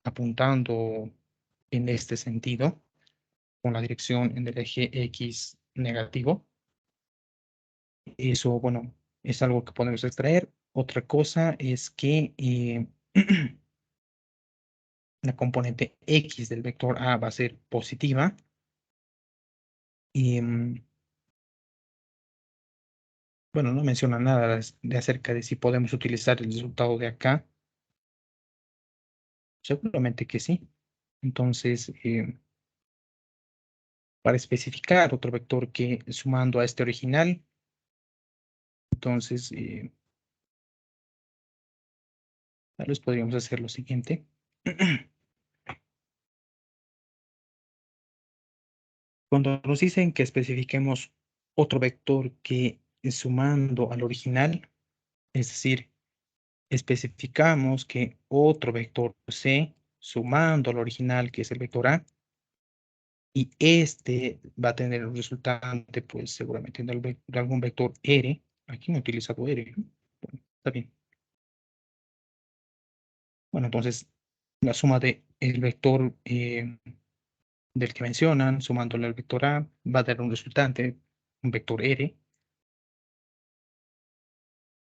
Speaker 1: apuntando en este sentido, con la dirección en el eje X negativo. Eso, bueno, es algo que podemos extraer. Otra cosa es que la componente X del vector A va a ser positiva. Y Bueno, no menciona nada de acerca de si podemos utilizar el resultado de acá. Seguramente que sí. Entonces, para especificar otro vector que sumando a este original, entonces, tal vez podríamos hacer lo siguiente. Cuando nos dicen que especifiquemos otro vector que sumando al original, es decir, especificamos que otro vector C sumando al original, que es el vector A, y este va a tener un resultante, pues seguramente de algún vector R. Aquí no he utilizado R, ¿no? Bueno, está bien. Bueno, entonces la suma de el vector del que mencionan, sumándole al vector A, va a dar un resultante, un vector R.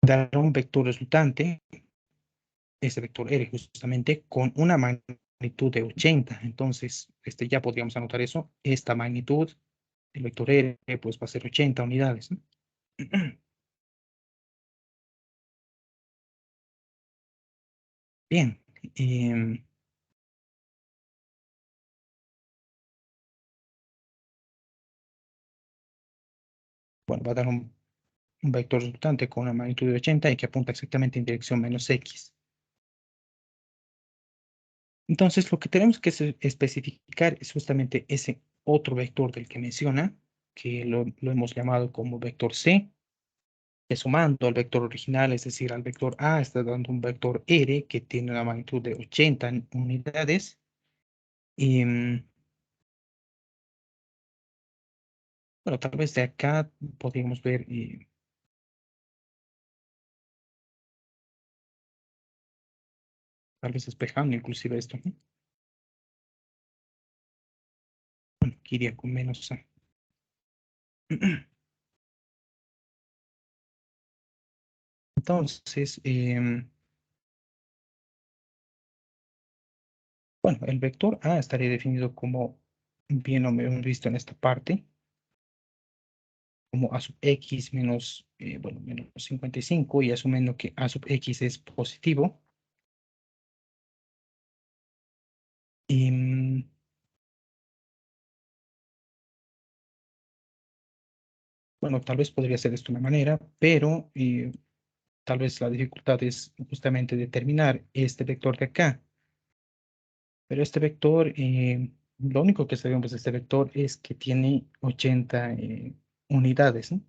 Speaker 1: Dará un vector resultante, ese vector R justamente, con una magnitud de 80. Entonces, ya podríamos anotar eso. Esta magnitud del vector R, pues va a ser 80 unidades, ¿no? Bien. Bueno, va a dar un vector resultante con una magnitud de 80 y que apunta exactamente en dirección menos X. Entonces, lo que tenemos que especificar es justamente ese otro vector del que menciona, que lo hemos llamado como vector C, que sumando al vector original, es decir, al vector A, está dando un vector R que tiene una magnitud de 80 unidades. Y, bueno, tal vez de acá podríamos ver, tal vez despejando inclusive esto, ¿no? Bueno, aquí iría con menos A. Entonces, bueno, el vector A estaría definido como, bien lo hemos visto en esta parte, como A sub X menos, bueno, menos 55 y asumiendo que A sub X es positivo. Y, bueno, tal vez podría ser esto una manera, pero tal vez la dificultad es justamente determinar este vector de acá. Pero este vector, lo único que sabemos de este vector es que tiene 80 unidades, ¿no?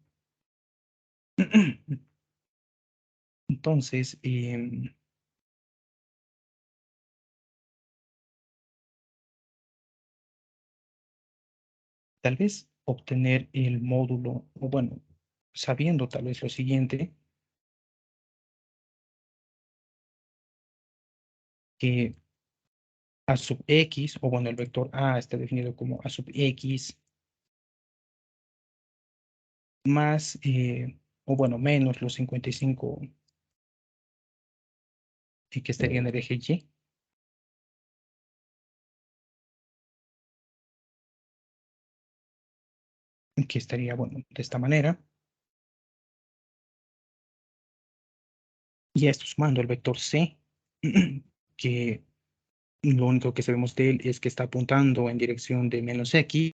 Speaker 1: Entonces, tal vez obtener el módulo, o bueno, sabiendo tal vez lo siguiente, que A sub X, o bueno, el vector A está definido como A sub X más, o bueno, menos los 55 que estaría en el eje Y, que estaría, bueno, de esta manera. Y esto sumando el vector C, que lo único que sabemos de él es que está apuntando en dirección de menos X,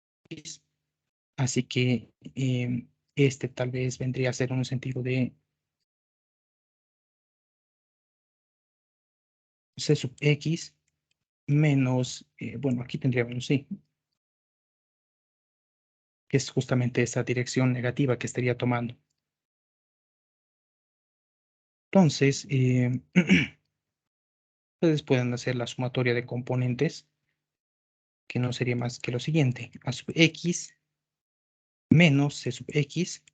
Speaker 1: así que este tal vez vendría a ser un sentido de C sub X menos, bueno, aquí tendría menos C, que es justamente esa dirección negativa que estaría tomando. Entonces, ustedes pueden hacer la sumatoria de componentes, que no sería más que lo siguiente, A sub X menos C sub X,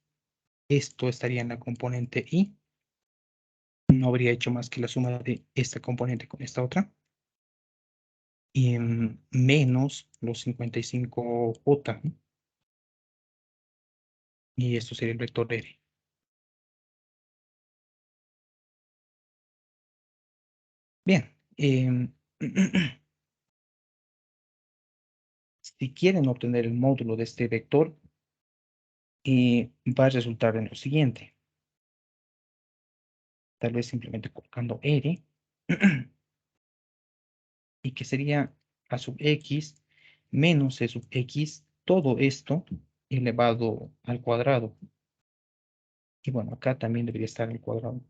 Speaker 1: esto estaría en la componente Y, no habría hecho más que la suma de esta componente con esta otra, y menos los 55J, ¿no? Y esto sería el vector R. Bien, si quieren obtener el módulo de este vector, va a resultar en lo siguiente. tal vez simplemente colocando R, y que sería a sub x menos c sub x, todo esto elevado al cuadrado. Y bueno, acá también debería estar el cuadrado.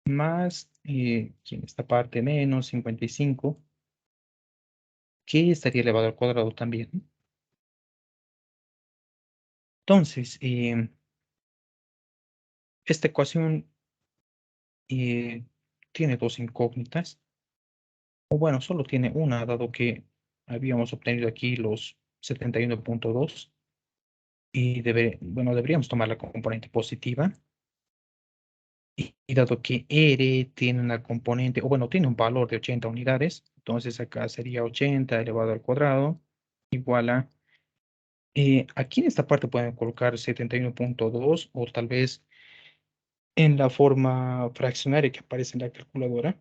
Speaker 1: Más, en esta parte menos 55, que estaría elevado al cuadrado también. Entonces, esta ecuación tiene dos incógnitas, o bueno, solo tiene una, dado que habíamos obtenido aquí los 71,2 y bueno, deberíamos tomar la componente positiva. Y dado que R tiene una componente, o bueno, tiene un valor de 80 unidades, entonces acá sería 80 elevado al cuadrado igual a, aquí en esta parte pueden colocar 71,2 o tal vez en la forma fraccionaria que aparece en la calculadora.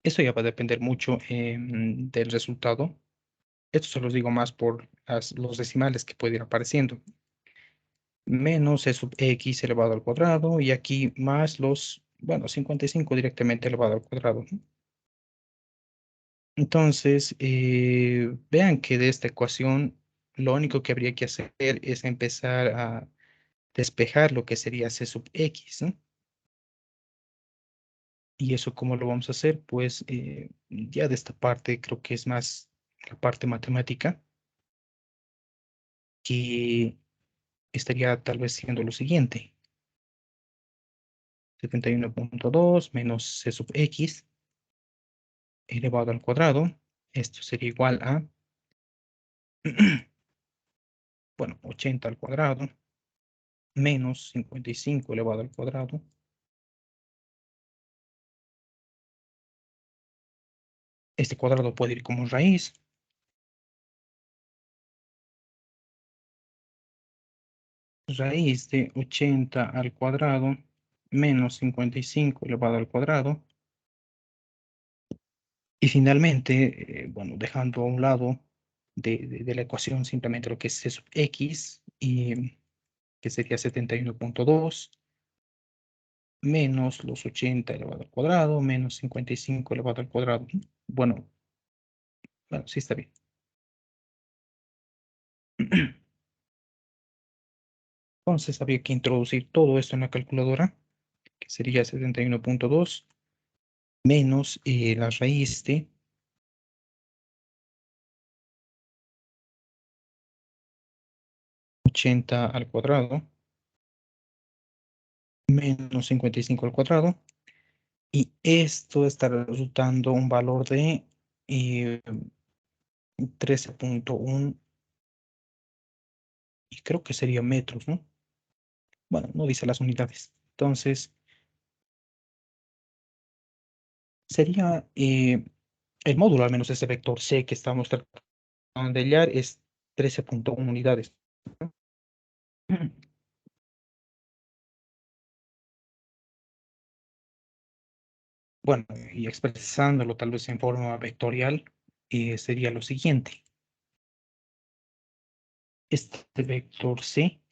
Speaker 1: Eso ya va a depender mucho del resultado. Esto se los digo más por los decimales que pueden ir apareciendo. Menos e sub x elevado al cuadrado y aquí más los, bueno, 55 directamente elevado al cuadrado, ¿no? Entonces, vean que de esta ecuación lo único que habría que hacer es empezar a despejar lo que sería c sub x, ¿no? ¿Y eso cómo lo vamos a hacer? Pues ya de esta parte creo que es más la parte matemática, que estaría tal vez siendo lo siguiente. 71,2 menos c sub x elevado al cuadrado. Esto sería igual a, bueno, 80 al cuadrado menos 55 elevado al cuadrado. Este cuadrado puede ir como raíz. Raíz de 80 al cuadrado menos 55 elevado al cuadrado. Y finalmente, bueno, dejando a un lado de la ecuación simplemente lo que es c sub x, y, que sería 71,2 menos los 80 elevado al cuadrado menos 55 elevado al cuadrado. Bueno, bueno, sí está bien. Entonces habría que introducir todo esto en la calculadora, que sería 71,2 menos la raíz de 80 al cuadrado menos 55 al cuadrado. Y esto estará resultando un valor de 13,1 y creo que sería metros, ¿no? Bueno, no dice las unidades. Entonces, sería el módulo, al menos ese vector C que estamos tratando de hallar, es 13,1 unidades. Bueno, y expresándolo tal vez en forma vectorial, sería lo siguiente. Este vector C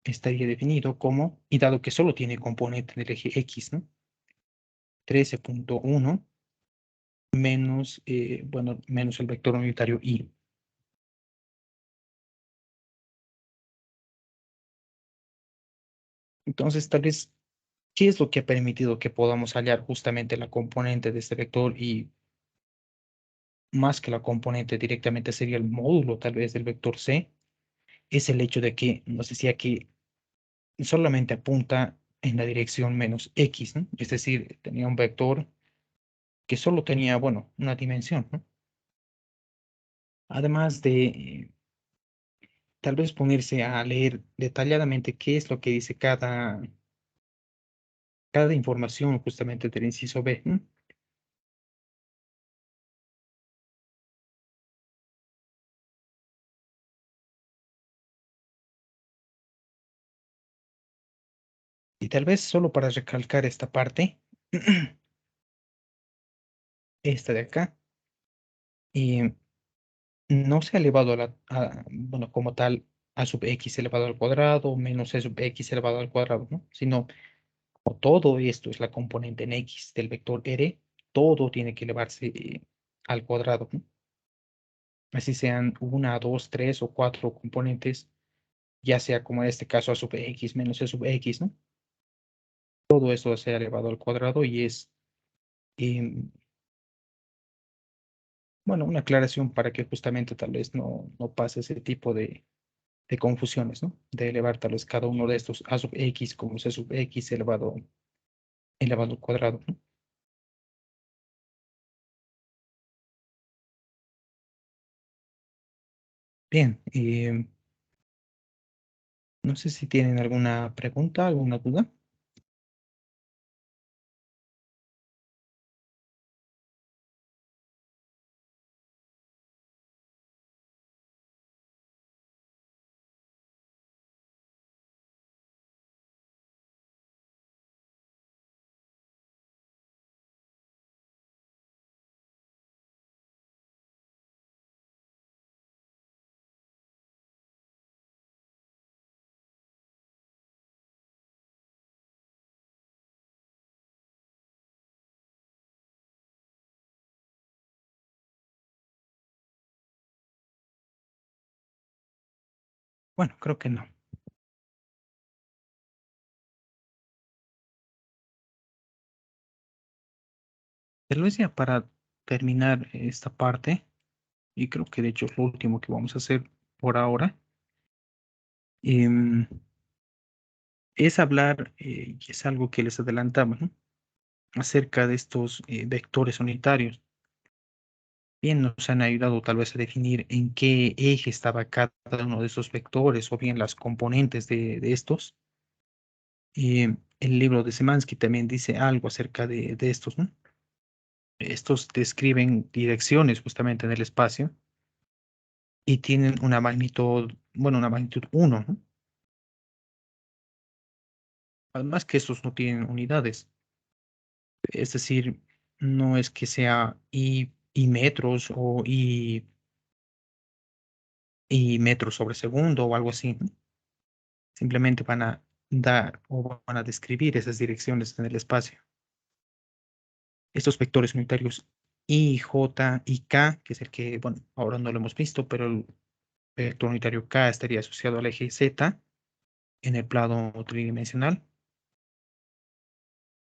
Speaker 1: estaría definido como, y dado que solo tiene componente del eje X, ¿no? 13,1 menos, bueno, menos el vector unitario Y. Entonces, tal vez, ¿qué es lo que ha permitido que podamos hallar justamente la componente de este vector? Y más que la componente directamente sería el módulo tal vez del vector C, es el hecho de que nos decía que solamente apunta en la dirección menos X, ¿no? Es decir, tenía un vector que solo tenía, bueno, una dimensión, ¿no? Además de tal vez ponerse a leer detalladamente qué es lo que dice cada información justamente del inciso B, ¿no? Y tal vez solo para recalcar esta parte, esta de acá, y no se ha elevado bueno, como tal, a sub x elevado al cuadrado menos e sub x elevado al cuadrado, ¿no? Sino o todo esto es la componente en X del vector R, todo tiene que elevarse al cuadrado, ¿no? Así sean una, dos, tres o cuatro componentes, ya sea como en este caso a sub X menos E sub X, ¿no? Todo eso se ha elevado al cuadrado y es, em, bueno, una aclaración para que justamente tal vez no pase ese tipo de confusiones, ¿no? De elevar tal vez cada uno de estos a sub X como C sub X elevado al cuadrado, ¿no? Bien, no sé si tienen alguna pregunta, alguna duda. Bueno, creo que no. Pero vez ya para terminar esta parte, y creo que de hecho es lo último que vamos a hacer por ahora, em, es hablar, y es algo que les adelantaba, ¿no? Acerca de estos vectores unitarios. Bien, nos han ayudado tal vez a definir en qué eje estaba cada uno de esos vectores o bien las componentes de estos. El libro de Szymanski también dice algo acerca de estos, ¿no? Estos describen direcciones justamente en el espacio y tienen una magnitud, bueno, una magnitud uno, ¿no? Además que estos no tienen unidades, es decir, no es que sea y metros o y metros sobre segundo o algo así, ¿no? Simplemente van a dar o van a describir esas direcciones en el espacio. Estos vectores unitarios I, J y K, que es el que, bueno, ahora no lo hemos visto, pero el vector unitario K estaría asociado al eje Z en el plano tridimensional,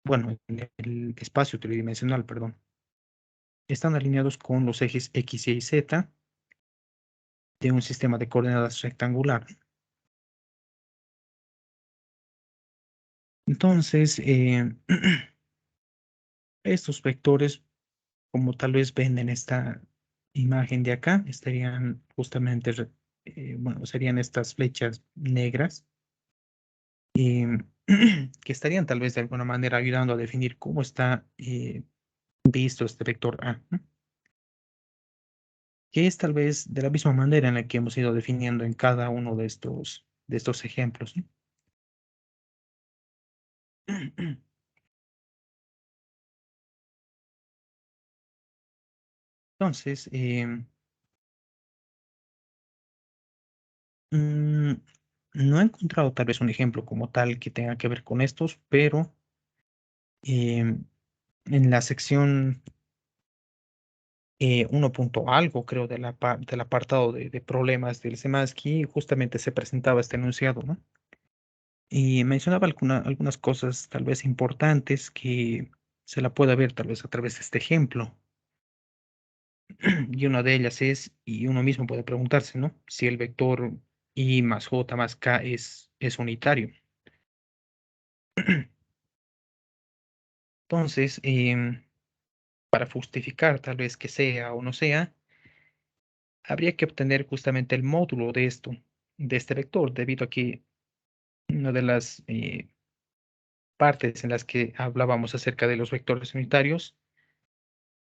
Speaker 1: bueno, en el espacio tridimensional, perdón. Están alineados con los ejes X, Y y Z de un sistema de coordenadas rectangular. Entonces, estos vectores, como tal vez ven en esta imagen de acá, estarían justamente, bueno, serían estas flechas negras, em, que estarían tal vez de alguna manera ayudando a definir cómo está visto este vector A, ¿no? Que es tal vez de la misma manera en la que hemos ido definiendo en cada uno de estos ejemplos, ¿no? Entonces, mm, no he encontrado tal vez un ejemplo como tal que tenga que ver con estos, pero en la sección 1 punto algo, creo, del apartado de problemas del Semaski, justamente se presentaba este enunciado, ¿no? Y mencionaba algunas cosas tal vez importantes que se la puede ver tal vez a través de este ejemplo. Y una de ellas es, y uno mismo puede preguntarse, ¿no? Si el vector I más J más K es unitario. Entonces, para justificar tal vez que sea o no sea, habría que obtener justamente el módulo de esto, de este vector, debido a que una de las partes en las que hablábamos acerca de los vectores unitarios,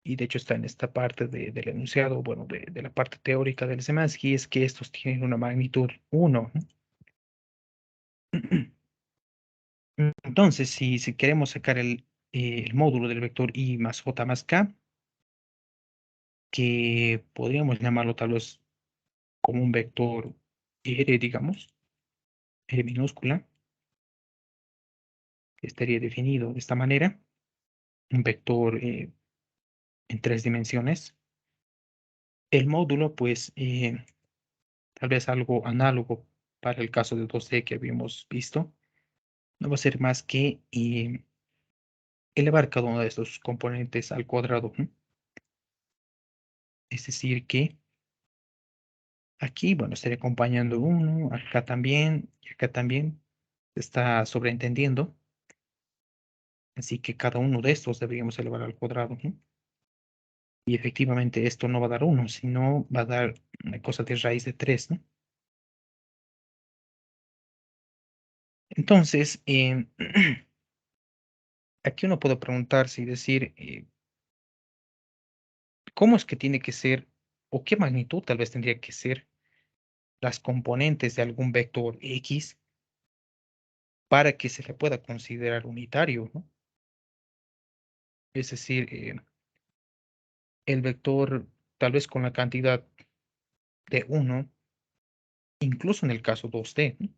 Speaker 1: y de hecho está en esta parte del enunciado, bueno, de la parte teórica del Szymanski, es que estos tienen una magnitud uno, ¿no? Entonces, si queremos sacar el módulo del vector I más J más K, que podríamos llamarlo tal vez como un vector R, digamos, R minúscula, estaría definido de esta manera, un vector en 3 dimensiones. El módulo, pues, tal vez algo análogo para el caso de 2D que habíamos visto, no va a ser más que elevar cada uno de estos componentes al cuadrado, ¿no? Es decir, que aquí, bueno, estaría acompañando uno, acá también, y acá también, se está sobreentendiendo, así que cada uno de estos deberíamos elevar al cuadrado, ¿no? Y efectivamente esto no va a dar uno, sino va a dar una cosa de raíz de 3, ¿no? Entonces, aquí uno puede preguntarse y decir, ¿cómo es que tiene que ser, o qué magnitud tal vez tendría que ser las componentes de algún vector X para que se le pueda considerar unitario, ¿no? Es decir, el vector tal vez con la cantidad de uno, incluso en el caso 2D, ¿no?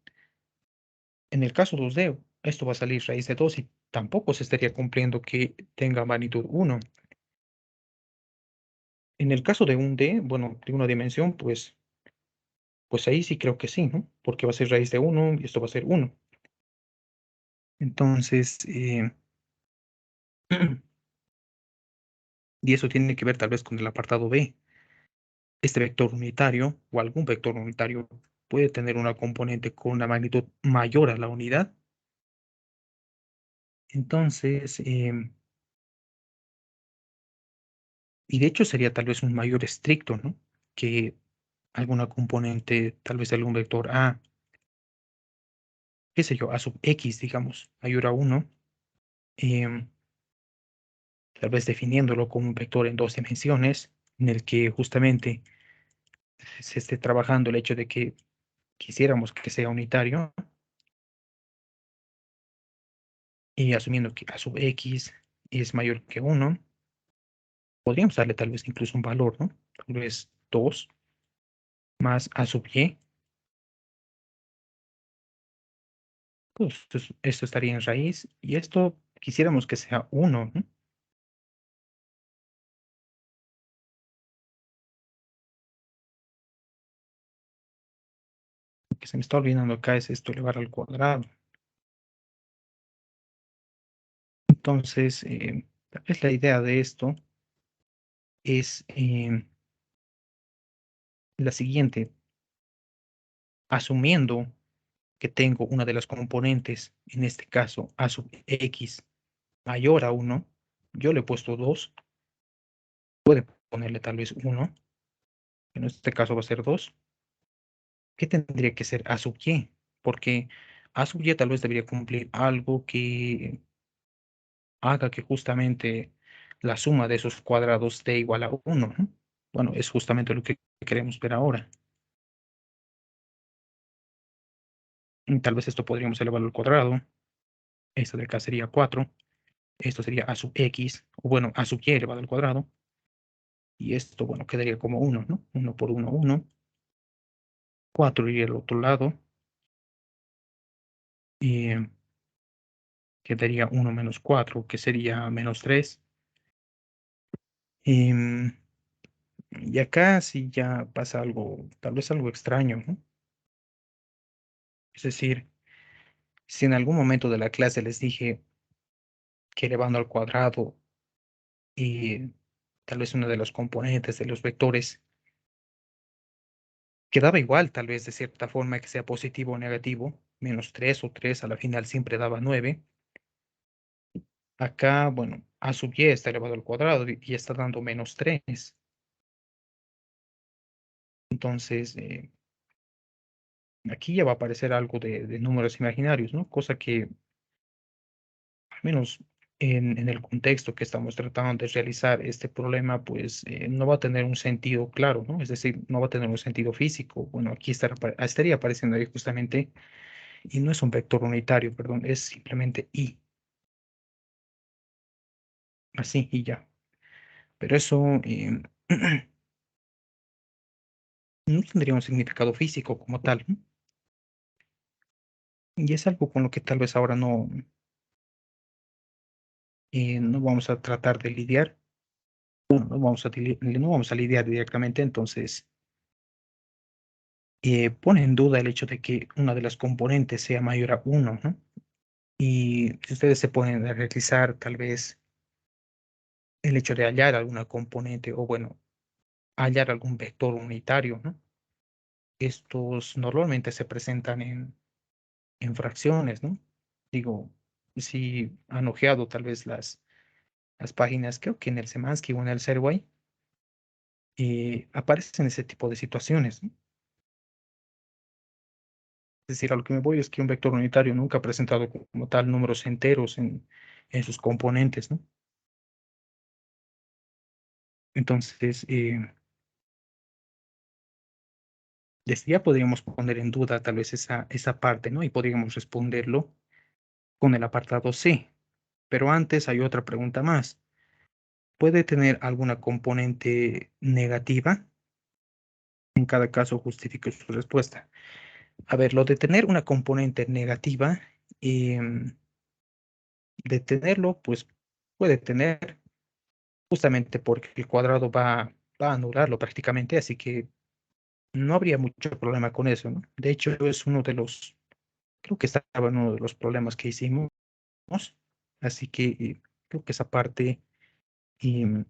Speaker 1: En el caso 2D, esto va a salir raíz de 2 y tampoco se estaría cumpliendo que tenga magnitud uno. En el caso de un D, bueno, de una dimensión, pues ahí sí creo que sí, ¿no? Porque va a ser raíz de uno y esto va a ser uno. Entonces, y eso tiene que ver tal vez con el apartado B. Este vector unitario o algún vector unitario puede tener una componente con una magnitud mayor a la unidad. Entonces, y de hecho sería tal vez un mayor estricto, ¿no? Que alguna componente, tal vez algún vector A, qué sé yo, A sub X, digamos, mayor a uno, em, tal vez definiéndolo como un vector en 2 dimensiones, en el que justamente se esté trabajando el hecho de que quisiéramos que sea unitario y asumiendo que A sub X es mayor que uno, podríamos darle tal vez incluso un valor, ¿no? Tal vez 2 más A sub Y, pues esto estaría en raíz y esto quisiéramos que sea uno, ¿no? Lo que se me está olvidando acá es esto elevar al cuadrado. Entonces, tal vez la idea de esto es la siguiente. Asumiendo que tengo una de las componentes, en este caso A sub X mayor a uno, yo le he puesto 2, puede ponerle tal vez uno, en este caso va a ser 2. ¿Qué tendría que ser A sub Y? Porque A sub Y tal vez debería cumplir algo que haga que justamente la suma de esos cuadrados dé igual a uno, ¿no? Bueno, es justamente lo que queremos ver ahora. Tal vez esto podríamos elevarlo al cuadrado. Esto de acá sería 4. Esto sería A sub X, o bueno, A sub Y elevado al cuadrado. Y esto, bueno, quedaría como uno, ¿no? Uno por uno, uno. 4 iría al otro lado. Y quedaría uno menos 4, que sería menos 3. Em, y acá sí ya pasa algo, tal vez algo extraño, ¿no? Es decir, si en algún momento de la clase les dije que elevando al cuadrado y tal vez una de los componentes de los vectores quedaba igual, tal vez de cierta forma que sea positivo o negativo, menos 3 o 3 a la final siempre daba 9. Acá, bueno, a sub y está elevado al cuadrado y está dando menos 3. Entonces, aquí ya va a aparecer algo de números imaginarios, ¿no? Cosa que, al menos en el contexto que estamos tratando de realizar este problema, pues no va a tener un sentido claro, ¿no? Es decir, no va a tener un sentido físico. Bueno, aquí estaría apareciendo ahí justamente, y no es un vector unitario, perdón, es simplemente y, así y ya. Pero eso no tendría un significado físico como tal, ¿no? Y es algo con lo que tal vez ahora no vamos a tratar de lidiar, bueno, no vamos a lidiar directamente, entonces pone en duda el hecho de que una de las componentes sea mayor a uno, ¿no? Y si ustedes se ponen a realizar tal vez el hecho de hallar alguna componente o bueno, hallar algún vector unitario, ¿no? Estos normalmente se presentan en fracciones, ¿no? Digo, si han ojeado tal vez las páginas, creo que en el Semansky o en el Serway, aparecen ese tipo de situaciones, ¿no? Es decir, a lo que me voy es que un vector unitario nunca ha presentado como tal números enteros en sus componentes, ¿no? Entonces, desde ya podríamos poner en duda tal vez esa parte, ¿no? Y podríamos responderlo con el apartado C. Pero antes hay otra pregunta más. ¿Puede tener alguna componente negativa? En cada caso justifique su respuesta. A ver, lo de tener una componente negativa, de tenerlo, pues puede tener, justamente porque el cuadrado va a anularlo prácticamente, así que no habría mucho problema con eso, ¿no? De hecho, es uno de los, creo que estaba en uno de los problemas que hicimos, así que creo que esa parte,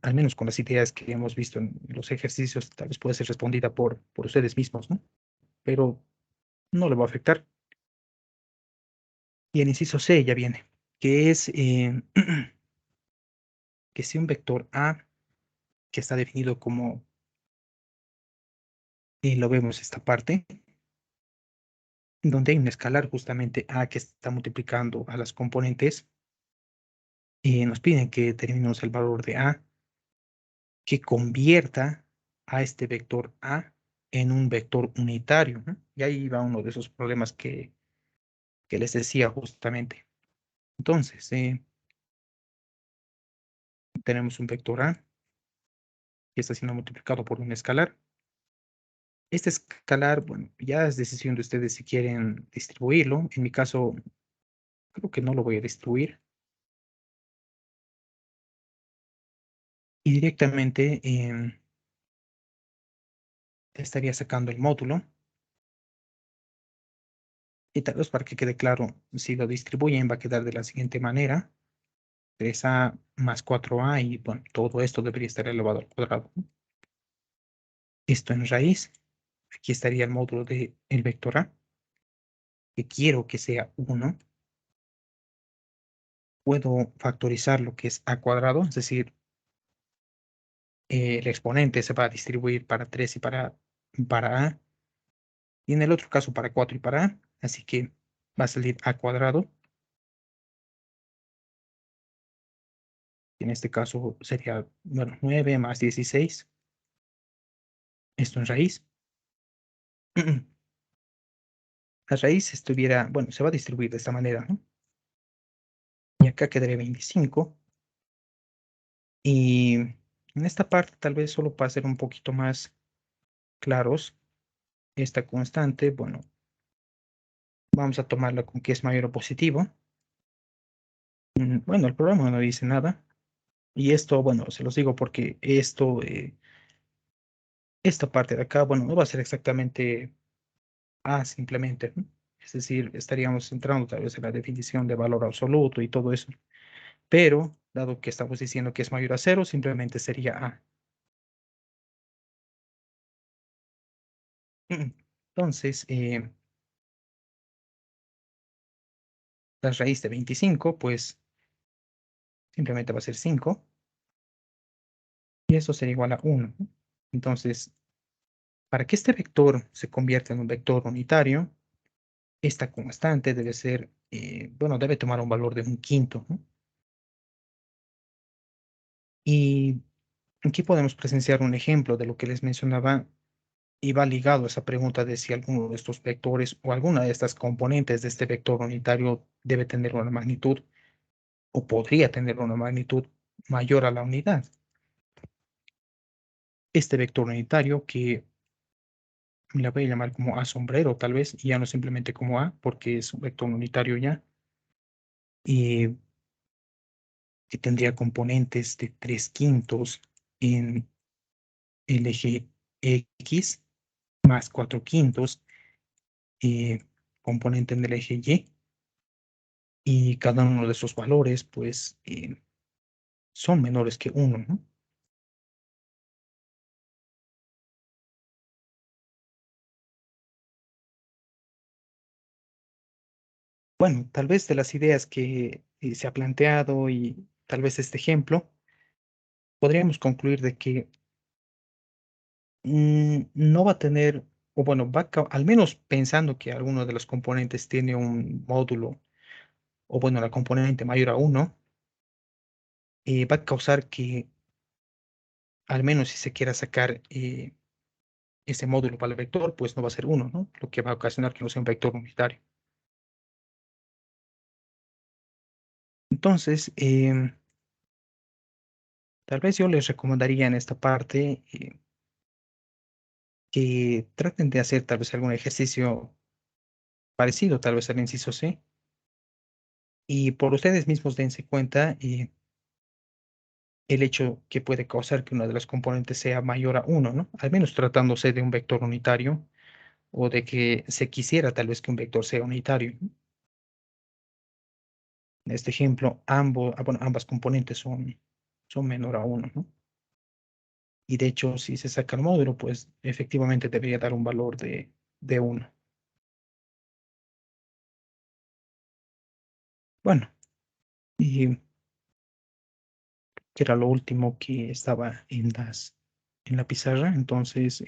Speaker 1: al menos con las ideas que hemos visto en los ejercicios, tal vez puede ser respondida por ustedes mismos, ¿no? Pero no le va a afectar. Y el inciso C ya viene, que es que si un vector A, que está definido como, lo vemos esta parte, donde hay un escalar justamente A que está multiplicando a las componentes, nos piden que determinemos el valor de A, que convierta a este vector A en un vector unitario, ¿no? Y ahí va uno de esos problemas que les decía justamente. Entonces, tenemos un vector A que está siendo multiplicado por un escalar. Este escalar, bueno, ya es decisión de ustedes si quieren distribuirlo. En mi caso, creo que no lo voy a distribuir. Y directamente estaría sacando el módulo. Y tal vez para que quede claro, si lo distribuyen va a quedar de la siguiente manera. 3a más 4a y bueno, todo esto debería estar elevado al cuadrado, ¿no? Esto en raíz. Aquí estaría el módulo de el vector a, que quiero que sea 1. Puedo factorizar lo que es a cuadrado, es decir, el exponente se va a distribuir para 3 y para a, y en el otro caso para 4 y para a, así que va a salir a cuadrado. En este caso sería, bueno, 9 más 16. Esto en raíz. La raíz estuviera, bueno, se va a distribuir de esta manera, ¿no? Y acá quedaría 25. Y en esta parte, tal vez solo para ser un poquito más claros, esta constante, bueno, vamos a tomarla con que es mayor o positivo. Bueno, el programa no dice nada. Y esto, bueno, se los digo porque esto, esta parte de acá, bueno, no va a ser exactamente A simplemente, ¿no? Es decir, estaríamos entrando tal vez en la definición de valor absoluto y todo eso. Pero, dado que estamos diciendo que es mayor a cero, simplemente sería A. Entonces, la raíz de 25, pues simplemente va a ser 5 y eso será igual a 1, ¿no? Entonces, para que este vector se convierta en un vector unitario, esta constante debe ser, bueno, debe tomar un valor de un quinto, ¿no? Y aquí podemos presenciar un ejemplo de lo que les mencionaba y va ligado a esa pregunta de si alguno de estos vectores o alguna de estas componentes de este vector unitario debe tener una magnitud o podría tener una magnitud mayor a la unidad. Este vector unitario que la voy a llamar como A sombrero tal vez, y ya no simplemente como A, porque es un vector unitario ya. Y que tendría componentes de 3/5 en el eje X más 4/5 componente en el eje Y, y cada uno de esos valores pues son menores que uno, ¿no? Bueno, tal vez de las ideas que se ha planteado y tal vez este ejemplo, podríamos concluir de que no va a tener, o bueno, al menos pensando que alguno de los componentes tiene un módulo, o bueno, la componente mayor a uno, va a causar que, al menos si se quiera sacar ese módulo para el vector, pues no va a ser uno, ¿no? Lo que va a ocasionar que no sea un vector unitario. Entonces, tal vez yo les recomendaría en esta parte que traten de hacer tal vez algún ejercicio parecido, tal vez al inciso C, y por ustedes mismos dense cuenta el hecho que puede causar que una de las componentes sea mayor a uno, ¿no? Al menos tratándose de un vector unitario o de que se quisiera tal vez que un vector sea unitario, ¿no? En este ejemplo, bueno, ambas componentes son menor a uno, ¿no? Y de hecho, si se saca el módulo, pues efectivamente debería dar un valor de uno. Bueno, y que era lo último que estaba en la pizarra. Entonces,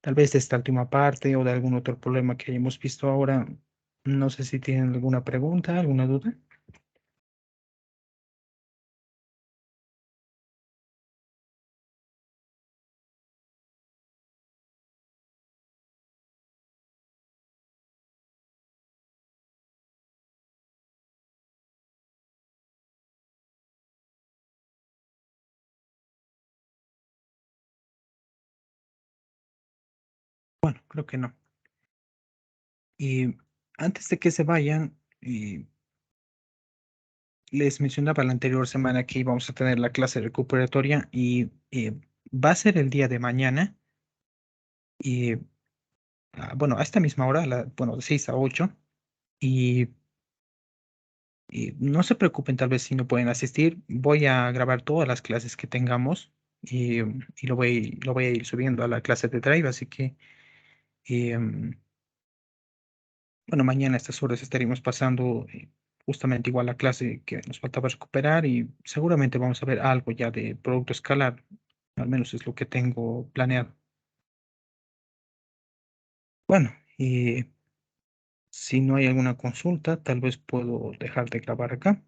Speaker 1: tal vez de esta última parte o de algún otro problema que hayamos visto ahora, no sé si tienen alguna pregunta, alguna duda. Bueno, creo que no. Y antes de que se vayan, les mencionaba la anterior semana que íbamos a tener la clase recuperatoria y va a ser el día de mañana. Y bueno, a esta misma hora, bueno, de 6 a 8. Y, y no se preocupen tal vez si no pueden asistir. Voy a grabar todas las clases que tengamos y lo voy a ir subiendo a la clase de Drive. Así que, bueno, mañana a estas horas estaremos pasando justamente igual la clase que nos faltaba recuperar y seguramente vamos a ver algo ya de producto escalar. Al menos es lo que tengo planeado. Bueno, y si no hay alguna consulta, tal vez puedo dejar de grabar acá.